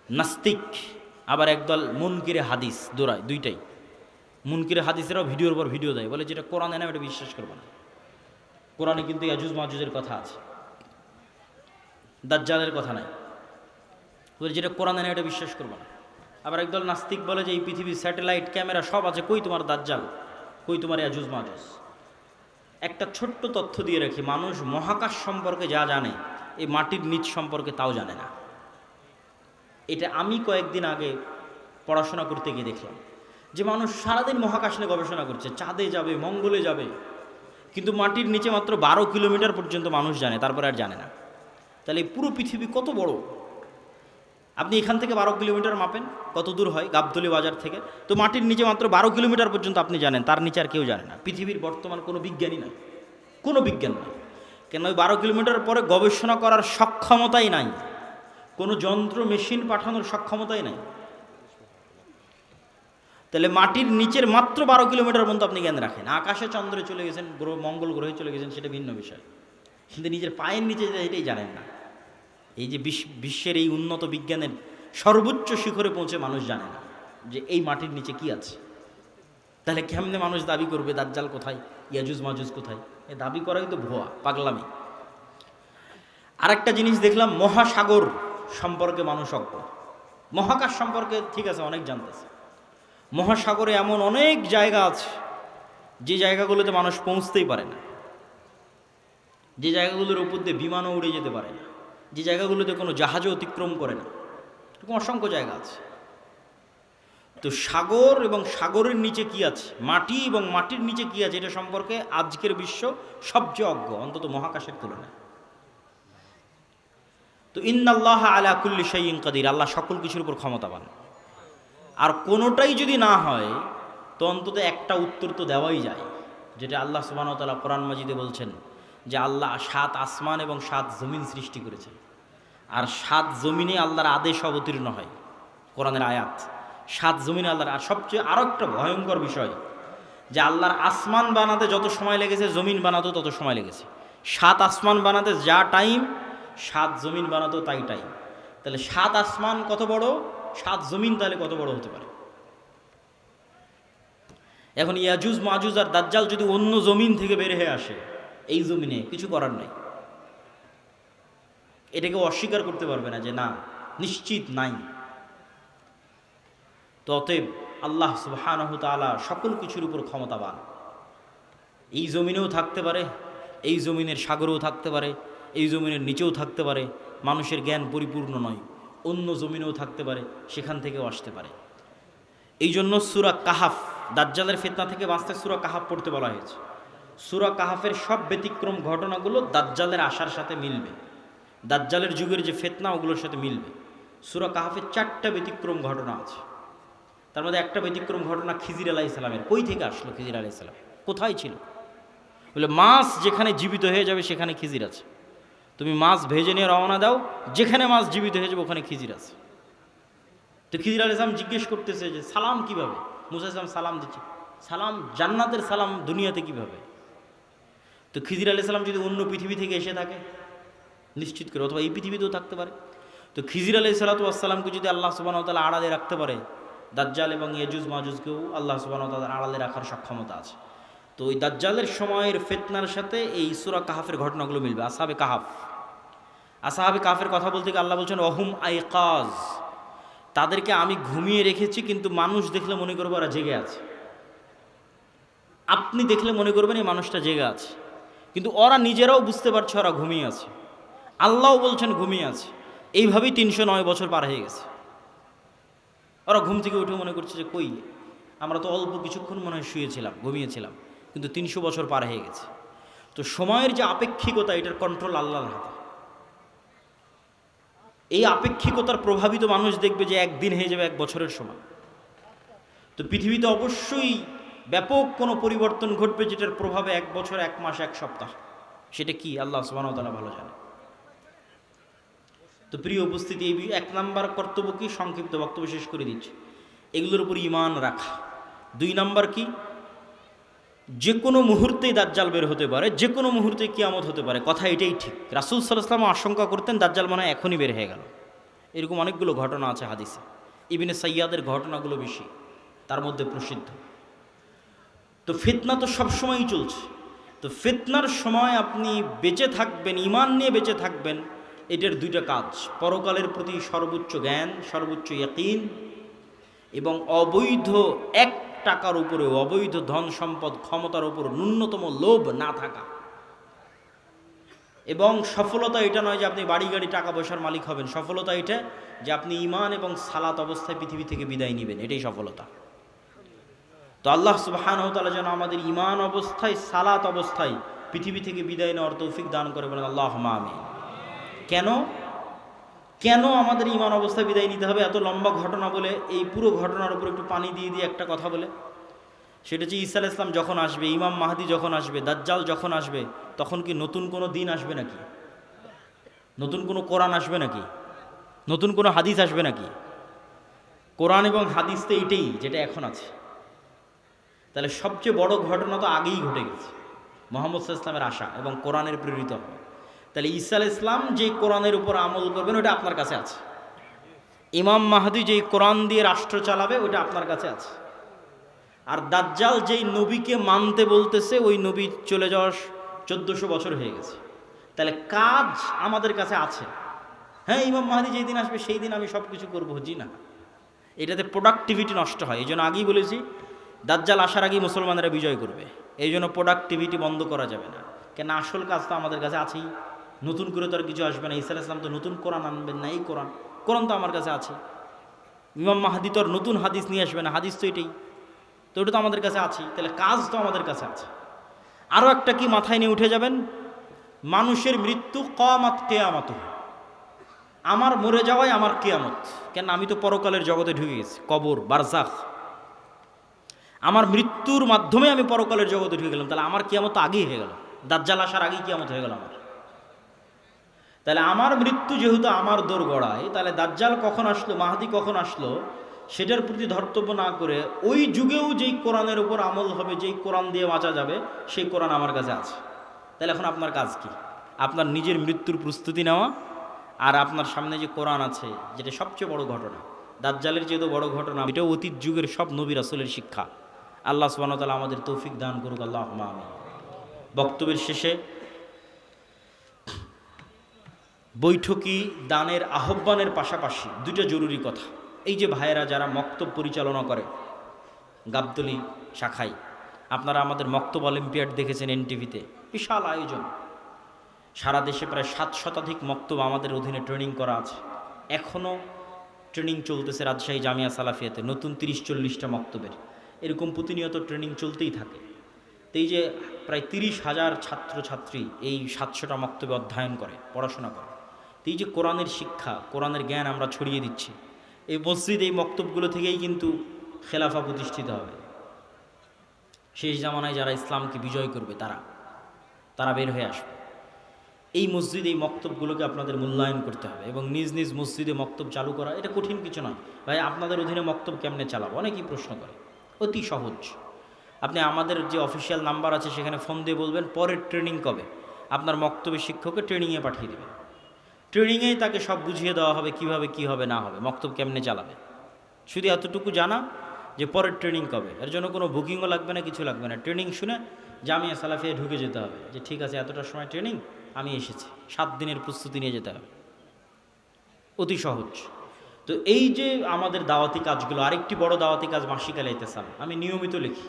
Speaker 1: নাস্তিক আবার একদল মুনকিরে হাদিস দৌড়ায়, দুইটাই। মুনকিরে হাদিসেরাও ভিডিওর পর ভিডিও দেয়, বলে যেটা কোরআনে না এটা বিশ্বাস করবে না। কোরআনে কিন্তু ইয়াজুজ মাজুজের কথা আছে, দাজ্জালের কথা নাই। বলে যেটা কোরআনে না এটা বিশ্বাস করবে না। আবার একদল নাস্তিক বলে যে এই পৃথিবীর স্যাটেলাইট ক্যামেরা সব আছে, কই তোমার দাজ্জাল, কই তোমার ইয়াজুজ মাজুজ। একটা ছোট্ট তথ্য দিয়ে রাখি, মানুষ মহাকাশ সম্পর্কে যা জানে এই মাটির নিচ সম্পর্কে তাও জানে না। এটা আমি কয়েকদিন আগে পড়াশোনা করতে গিয়ে দেখলাম যে মানুষ সারাদিন মহাকাশ নিয়ে গবেষণা করছে, চাঁদে যাবে, মঙ্গলে যাবে, কিন্তু মাটির নিচে মাত্র 12 কিলোমিটার পর্যন্ত মানুষ জানে, তারপরে আর জানে না। তাহলে এই পুরো পৃথিবী কত বড়? আপনি এখান থেকে 12 কিলোমিটার মাপেন, কত দূর হয় গাবতলী বাজার থেকে, তো মাটির নিচে মাত্র 12 কিলোমিটার পর্যন্ত আপনি জানেন, তার নিচে আর কেউ জানে না। পৃথিবীর বর্তমান কোনো বিজ্ঞানী নাই, কোনো বিজ্ঞান নাই, কেন ওই 12 কিলোমিটার পরে গবেষণা করার সক্ষমতাই নাই, কোনো যন্ত্র মেশিন পাঠানোর সক্ষমতাই নাই। তাহলে মাটির নিচের মাত্র 12 কিলোমিটার পর্যন্ত আপনি জ্ঞান রাখেন। আকাশে চন্দ্রে চলে গেছেন, গ্রহ মঙ্গল গ্রহে চলে গেছেন, সেটা ভিন্ন বিষয়, কিন্তু নিজের পায়ের নিচে এটাই জানেন না। এই যে বিশ্বের এই উন্নত বিজ্ঞানের সর্বোচ্চ শিখরে পৌঁছে মানুষ জানে না যে এই মাটির নিচে কি আছে। তাহলে কেমনে মানুষ দাবি করবে দাজ্জাল কোথায়, ইয়াজুজ মাজুজ কোথায়? এ দাবি করাই তো ভুয়া, পাগলামি। আরেকটা জিনিস দেখলাম, মহাসাগর সম্পর্কে মানুষ অজ্ঞ। মহাকাশ সম্পর্কে ঠিক আছে অনেক জানতেছে, মহাসাগরে এমন অনেক জায়গা আছে যে জায়গাগুলোতে মানুষ পৌঁছতেই পারে না, যে জায়গাগুলোর উপর দিয়ে বিমানও উড়ে যেতে পারে না, যে জায়গাগুলোতে কোনো জাহাজও অতিক্রম করে না, এরকম অসংখ্য জায়গা আছে। তো সাগর এবং সাগরের নিচে কি আছে, মাটি এবং মাটির নিচে কি আছে, এটা সম্পর্কে আজকের বিশ্ব সবচেয়ে অজ্ঞ, অন্তত মহাকাশের তুলনায়। তো ইন্নাল্লাহ আলা কুল্লি শাইইন কাদির, আল্লাহ সকল কিছুর উপর ক্ষমতাবান। আর কোনোটাই যদি না হয় তো অন্তত একটা উত্তর তো দেওয়াই যায়, যেটা আল্লাহ সুবহানাহু ওয়া তাআলা কোরআন মাজিদে বলছেন যে আল্লাহ 7 আসমান এবং 7 জমিন সৃষ্টি করেছেন, আর 7 জমিনে আল্লাহর আদেশ অবতীর্ণ হয়। কোরআনের আয়াত, 7 জমিনে আল্লাহর। আর সবচেয়ে আরও একটা ভয়ঙ্কর বিষয় যে আল্লাহর আসমান বানাতে যত সময় লেগেছে জমিন বানাতেও তত সময় লেগেছে। 7 আসমান বানাতে যা টাইম 7 জমিন বানাতেও তাই টাইম। তাহলে 7 আসমান কত বড়, 7 জমিন তাহলে কত বড় হতে পারে? এখন ইয়াজুজ মাজুজ আর দাজ্জাল যদি অন্য জমিন থেকে বের হয়ে আসে, এই জমিনে কিছু করার নাই, এটাকে অস্বীকার করতে পারবে না যে না নিশ্চিত নাই। তো অতএব আল্লাহ সুবহানাহু তাআলা সকল কিছুর উপর ক্ষমতাবান। এই জমিনেও থাকতে পারে, এই জমিনের সাগরেও থাকতে পারে, এই জমিনের নিচেও থাকতে পারে। মানুষের জ্ঞান পরিপূর্ণ নয়, অন্য জমিনেও থাকতে পারে, সেখান থেকেও আসতে পারে। এই জন্য সূরা কাহাফ, দাজ্জালের ফিতনা থেকে বাঁচতে সূরা কাহাফ পড়তে বলা হয়েছে। সূরা কাহাফের সব ব্যতিক্রম ঘটনাগুলো দাজ্জালের আসার সাথে মিলবে, দাজ্জালের যুগের যে ফিতনা ওগুলোর সাথে মিলবে। সূরা কাহাফের 4টা ব্যতিক্রম ঘটনা আছে, তার মধ্যে একটা ব্যতিক্রম ঘটনা খিজির আলাইহিস সালামের। কই থেকে আসলো খিজির আলাইহিস সালাম, কোথায় ছিল? বলে মাছ যেখানে জীবিত হয়ে যাবে সেখানে খিজির আছে, তুমি মাছ ভেজে নিয়ে রওনা দাও, যেখানে মাছ জীবিত হয়ে যাবে ওখানে খিজির আছে। তো খিজির আলাইহিস সালাম জিজ্ঞেস করতেছে যে সালাম কিভাবে? মুসা আলাইহিস সালাম সালাম দিচ্ছে, সালাম জান্নাতের সালাম দুনিয়াতে কিভাবে? তো খিজির আলাইহিস সালাম যদি অন্য পৃথিবী থেকে এসে থাকে নিশ্চিত করে, অথবা এই পৃথিবীতেও থাকতে পারে, তো খিজির আলাইহিস সালামকে যদি আল্লাহ সুবহানাহু ওয়া তাআলা আড়ালে রাখতে পারে, দাজ্জাল এবং ইয়াজুজ মাজুজকেও আল্লাহ সুবহানাহু ওয়া তাআলা আড়ালে রাখার সক্ষমতা আছে। তো ওই দাজ্জালের সময়ের ফিতনার সাথে এই সূরা কাহাফের ঘটনাগুলো মিলবে। আসহাবে কাহাফের কথা বলতে গিয়ে আল্লাহ বলছেন ওহুম আইকাজ, তাদেরকে আমি ঘুমিয়ে রেখেছি, কিন্তু মানুষ দেখলে মনে করবে ওরা জেগে আছে। আপনি দেখলে মনে করবেন এই মানুষটা জেগে আছে, কিন্তু ওরা নিজেরাও বুঝতে পারছে ওরা ঘুমিয়ে আছে, আল্লাহও বলছেন ঘুমিয়ে আছে। এইভাবেই 309 বছর পার হয়ে গেছে। ওরা ঘুম থেকে উঠে মনে করছে যে কই, আমরা তো অল্প কিছুক্ষণ মনে হয় শুয়েছিলাম, ঘুমিয়েছিলাম, কিন্তু 300 বছর পার হয়ে গেছে। তো সময়ের যে আপেক্ষিকতা, এটার কন্ট্রোল আল্লাহর হাতে। এই আপেক্ষিকতার প্রভাবিত মানুষ দেখবে যে একদিন হয়ে যাবে 1 বছরের সমান। তো পৃথিবীতে অবশ্যই ব্যাপক কোনো পরিবর্তন ঘটবে, যেটার প্রভাবে 1 বছর, 1 মাস, 1 সপ্তাহ, সেটা কি আল্লাহ সুবহানাহু ওয়া তাআলা ভালো জানে। তো প্রিয় উপস্থিতি, এই 1 নাম্বার কর্তব্য কি, সংক্ষিপ্ত বক্তব্য শেষ করে দিচ্ছি, এগুলোর উপর ঈমান রাখা। 2 নাম্বার কি, যে কোনো মুহূর্তেই দাজ্জাল বের হতে পারে, যে কোনো মুহূর্তে কিয়ামত হতে পারে, কথা এটাই ঠিক। রাসূল সাল্লাল্লাহু আলাইহি ওয়াসাল্লাম আশঙ্কা করতেন দাজ্জাল মনে হয় এখনই বের হয়ে গেল। এরকম অনেকগুলো ঘটনা আছে হাদিসে, ইবনে সাইয়াদের ঘটনাগুলো বেশি, তার মধ্যে প্রসিদ্ধ। তো ফিতনা তো সবসময়ই চলছে। তো ফিতনার সময় আপনি বেঁচে থাকবেন, ঈমান নিয়ে বেঁচে থাকবেন, এটার 2টা কাজ: পরকালের প্রতি সর্বোচ্চ জ্ঞান, সর্বোচ্চ ইয়াকিন, এবং অবৈধ 1 টাকার উপরে, অবৈধ ধন সম্পদ ক্ষমতার উপর ন্যূনতম লোভ না থাকা। এবং সফলতা এটা নয় যে আপনি বাড়ি গাড়ি টাকা পয়সার মালিক হবেন, সফলতা এটা যে আপনি ঈমান এবং সালাত অবস্থায় পৃথিবী থেকে বিদায় নেবেন, এটাই সফলতা। তো আল্লাহ সুবহানাহু ওয়া তাআলা যেন আমাদের ঈমান অবস্থায়, সালাত অবস্থায় পৃথিবী থেকে বিদায় নেওয়ার তৌফিক দান করে, বলেন আল্লাহুম্মা আমিন। কেন আমাদের ঈমান অবস্থায় বিদায় নিতে হবে? এত লম্বা ঘটনা বলে এই পুরো ঘটনার উপর একটু পানি দিয়ে একটা কথা বলে, সেটা হচ্ছে ঈসা আলাইহিস সালাম যখন আসবে, ইমাম মাহদি যখন আসবে, দাজ্জাল যখন আসবে, তখন কি নতুন কোনো দিন আসবে নাকি? নতুন কোনো কোরআন আসবে নাকি? নতুন কোনো হাদিস আসবে নাকি? কোরআন এবং হাদিস তো এইটাই যেটা এখন আছে। তাহলে সবচেয়ে বড় ঘটনা তো আগেই ঘটে গেছে, মুহাম্মদ সাল্লাল্লাহু আলাইহি ওয়াসাল্লামের আসা এবং কোরআনের প্রেরিত হওয়া। তাহলে ঈসা আলাইহিস সালাম যে কোরআনের উপর আমল করবেন ওটা আপনার কাছে আছে। ইমাম মাহদি যেই কোরআন দিয়ে রাষ্ট্র চালাবে ওটা আপনার কাছে আছে। আর দাজ্জাল যেই নবীকে মানতে বলতেছে, ওই নবী চলে যাওয়ার 1400 বছর হয়ে গেছে। তাহলে কাজ আমাদের কাছে আছে। হ্যাঁ, ইমাম মাহদি যেই দিন আসবে সেই দিন আমি সব কিছু করবো, জি না, এটাতে প্রোডাক্টিভিটি নষ্ট হয়। এই জন্য আগেই বলেছি, দাজ্জাল আসার আগেই মুসলমানেরা বিজয় করবে। এই জন্য প্রোডাক্টিভিটি বন্ধ করা যাবে না, কেন আসল কাজ তো আমাদের কাছে আছেই। নতুন করে তো আর কিছু আসবে না। ঈসা আলাইহিস সালাম তো নতুন কোরআন আনবেন না, এই কোরআন তো আমার কাছে আছে। ইমাম মাহদি তো আর নতুন হাদিস নিয়ে আসবে না, হাদিস তো এটাই, তো ওটা তো আমাদের কাছে আছেই। তাহলে কাজ তো আমাদের কাছে আছে। আরও একটা কি মাথায় নিয়ে উঠে যাবেন, মানুষের মৃত্যু কিয়ামত, কিয়ামত আমার মরে যাওয়াই আমার কিয়ামত। কেন, আমি তো পরকালের জগতে ঢুকে গেছি, কবর, বারজাখ। আমার মৃত্যুর মাধ্যমে আমি পরকালের জগতে ঢুকে গেলাম, তাহলে আমার কিয়ামত তো আগেই হয়ে গেল, দাজ্জাল আসার আগেই কিয়ামত হয়ে গেল আমার। তাহলে আমার মৃত্যু যেহেতু আমার দোরগড়ায়, তাহলে দাজ্জাল কখন আসলো, মাহদি কখন আসলো, সেটার প্রতি ধর্তব্য না করে ওই যুগেও যেই কোরআনের উপর আমল হবে, যেই কোরআন দিয়ে বাঁচা যাবে, সেই কোরআন আমার কাছে আছে। তাহলে এখন আপনার কাজ কি? আপনার নিজের মৃত্যুর প্রস্তুতি নেওয়া, আর আপনার সামনে যে কোরআন আছে, যেটা সবচেয়ে বড় ঘটনা, দাজ্জালের যেহেতু বড় ঘটনা, এটাও অতীত যুগের সব নবী রাসূলের শিক্ষা। আল্লাহ সুবহানাহু ওয়া তাআলা আমাদের তৌফিক দান করুক, আল্লাহুম্মা আমিন। বক্তব্যের শেষে বৈঠকি দানের আহ্বানের পাশাপাশি 2টা জরুরি কথা। এই যে ভাইয়েরা যারা মক্তব পরিচালনা করে গাবতলী শাখায়, আপনারা আমাদের মক্তব অলিম্পিয়াড দেখেছেন এনটিভিতে, বিশাল আয়োজন। সারা দেশে প্রায় 7 শতাধিক মক্তব আমাদের অধীনে ট্রেনিং করা আছে। এখনও ট্রেনিং চলতেছে রাজশাহী জামিয়া সালাফিয়াতে, নতুন 30-40টা মক্তবের। এরকম প্রতিনিয়ত ট্রেনিং চলতেই থাকে। তো এই যে প্রায় 30,000 ছাত্রছাত্রী এই 700টা মক্তবে অধ্যয়ন করে, পড়াশোনা করে। তো এই যে কোরআনের শিক্ষা, কোরআনের জ্ঞান আমরা ছড়িয়ে দিচ্ছি, এই মসজিদ, এই মক্তবগুলো থেকেই কিন্তু খেলাফা প্রতিষ্ঠিত হবে। শেষ জামানায় যারা ইসলামকে বিজয় করবে তারা, তারা বের হয়ে আসবে। এই মসজিদ, এই মক্তবগুলোকে আপনাদের মূল্যায়ন করতে হবে এবং নিজ নিজ মসজিদে মক্তব চালু করা এটা কঠিন কিছু নয়। ভাই আপনাদের অধীনে মক্তব কেমনে চালাবো, অনেকেই প্রশ্ন করে। অতি সহজ। আপনি আমাদের যে অফিসিয়াল নাম্বার আছে সেখানে ফোন দিয়ে বলবেন পরের ট্রেনিং কবে, আপনার মক্তবের শিক্ষককে ট্রেনিংয়ে পাঠিয়ে দেবেন। ট্রেনিংয়েই তাকে সব বুঝিয়ে দেওয়া হবে কিভাবে কি হবে না হবে, মক্তব কেমনে চালাবে। শুধু এতটুকু জানা যে পরের ট্রেনিং কবে, এর জন্য কোনো বুকিংও লাগবে না, কিছু লাগবে না। ট্রেনিং শুনে জামিয়া সালাফিয়া ঢুকে যেতে হবে যে ঠিক আছে এতটার সময় ট্রেনিং, আমি এসেছি, 7 দিনের প্রস্তুতি নিয়ে যেতে হবে। অতি সহজ। তো এই যে আমাদের দাওয়াতি কাজগুলো, আরেকটি বড় দাওয়াতি কাজ মাসিক আল ইতিসাম। আমি নিয়মিত লিখি,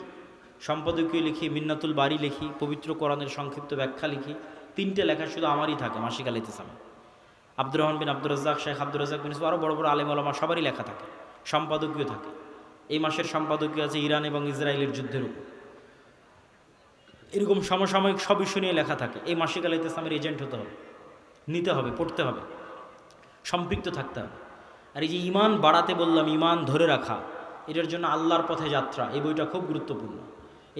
Speaker 1: সম্পাদকীয় লিখি, মিন্নাতুল বাড়ি লিখি, পবিত্র কোরআনের সংক্ষিপ্ত ব্যাখ্যা লিখি। 3টে লেখা শুধু আমারই থাকে মাসিক আল ইতিসামে। আব্দুর রহমান বিন আব্দুর রাজ্জাক, শেখ আব্দুর রাজ্জাক বিন ইউসুফ, আরও বড় বড় আলেম ওলামা সবারই লেখা থাকে, সম্পাদকীয় থাকে। এই মাসের সম্পাদকীয় আছে ইরান এবং ইসরায়েলের যুদ্ধের উপর। এরকম সমসাময়িক সব ইস্যু নিয়ে লেখা থাকে। এই মাসিক আল ইতিসামের এজেন্ট হতে হবে, নিতে হবে, পড়তে হবে, সম্পৃক্ত থাকতে হবে। আর এই যে ইমান বাড়াতে বললাম, ইমান ধরে রাখা, এটার জন্য আল্লাহর পথে যাত্রা, এই বইটা খুব গুরুত্বপূর্ণ।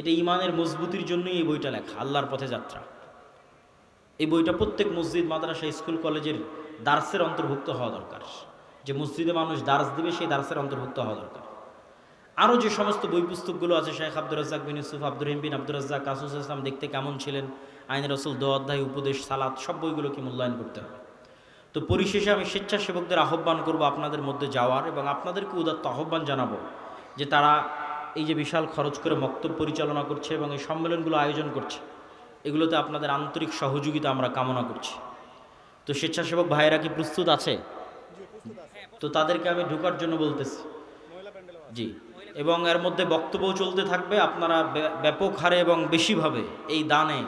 Speaker 1: এটা ইমানের মজবুতির জন্যই এই বইটা লেখা, আল্লাহর পথে যাত্রা। এই বইটা প্রত্যেক মসজিদ, মাদ্রাসা, স্কুল, কলেজের দার্সের অন্তর্ভুক্ত হওয়া দরকার। যে মসজিদে মানুষ দার্স দিবে সেই দার্সের অন্তর্ভুক্ত হওয়া দরকার। আরও যে সমস্ত বই পুস্তকগুলো আছে, শেখ আব্দুর রাজ্জাক বিন ইউসুফ, আব্দুর রহিম বিন আব্দুর রাজ্জাক, কাসুস ইসলাম দেখতে কেমন ছিলেন, আইন রসুল, দোয়া অধ্যায়, উপদেশ, সালাত, সব বইগুলোকে মূল্যায়ন করতে হবে। তো পরিশেষে আমি স্বেচ্ছাসেবকদের আহ্বান করব আপনাদের মধ্যে যাওয়ার, এবং আপনাদেরকে উদাত্ত আহ্বান জানাবো যে তারা এই যে বিশাল খরচ করে মক্তব পরিচালনা করছে এবং এই সম্মেলনগুলো আয়োজন করছে, এগুলোতে আপনাদের আন্তরিক সহযোগিতা আমরা কামনা করছি। তো স্বেচ্ছাসেবক ভাইয়েরা কি প্রস্তুত আছে? তো তাদেরকে আমি ঢোকার জন্য বলতেছি। জি, এবং এর মধ্যে বক্তব্যও চলতে থাকবে। আপনারা ব্যাপক হারে এবং বেশিভাবে এই দানে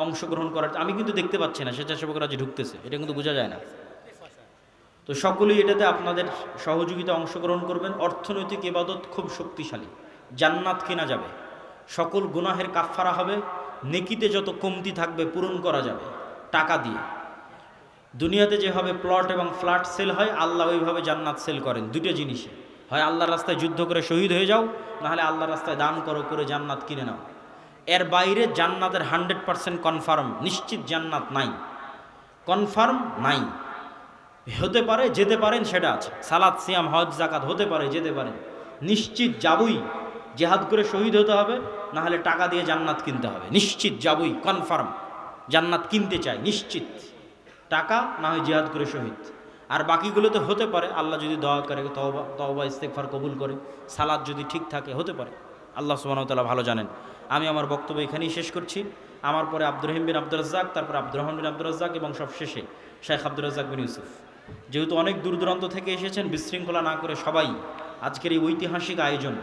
Speaker 1: অংশগ্রহণ করার, আমি কিন্তু দেখতে পাচ্ছি না স্বেচ্ছাসেবকরা যে ঢুকতেছে, এটা কিন্তু বোঝা যায় না। তো সকলেই এটাতে আপনাদের সহযোগিতা অংশগ্রহণ করবেন। অর্থনৈতিক ইবাদত খুব শক্তিশালী, জান্নাত কেনা যাবে, সকল গুনাহের কাফফারা হবে, নেকিতে যত কমতি থাকবে পূরণ করা যাবে টাকা দিয়ে। দুনিয়াতে যেভাবে প্লট এবং ফ্ল্যাট সেল হয়, আল্লাহ ওইভাবে জান্নাত সেল করেন। দুটো জিনিসে, হয় আল্লাহর রাস্তায় যুদ্ধ করে শহীদ হয়ে যাও, নাহলে আল্লাহর রাস্তায় দান করে জান্নাত কিনে নাও। এর বাইরে জান্নাতের 100% কনফার্ম, নিশ্চিত জান্নাত নাই, কনফার্ম নাই। হতে পারে, যেতে পারেন, সেটা আছে। সালাত, সিয়াম, হজ, জাকাত হতে পারে, যেতে পারেন, নিশ্চিত যাবই। জেহাদ করে শহীদ হতে হবে, নাহলে টাকা দিয়ে জান্নাত কিনতে হবে। নিশ্চিত যাবই, কনফার্ম জান্নাত কিনতে চাই, নিশ্চিত। টাকা না হয় জিহাদ করে শহীদ। আর বাকিগুলোতে হতে পারে আল্লাহ যদি দোয়া করে, তওবা ইস্তেগফার কবুল করে, সালাত যদি ঠিক থাকে, হতে পারে। আল্লাহ সুবহানাহু ওয়া তাআলা ভালো জানেন। আমি আমার বক্তব্য এখানেই শেষ করছি। আমার পরে আব্দুর রহিম বিন আব্দুর রাজ্জাক, তারপর আব্দুর রহমান বিন আব্দুর রাজ্জাক, এবং সব শেষে শেখ আব্দুর রাজ্জাক বিন ইউসুফ। যেহেতু অনেক দূর দূরান্ত থেকে এসেছেন, বিশৃঙ্খলা না করে সবাই আজকের এই ঐতিহাসিক আয়োজন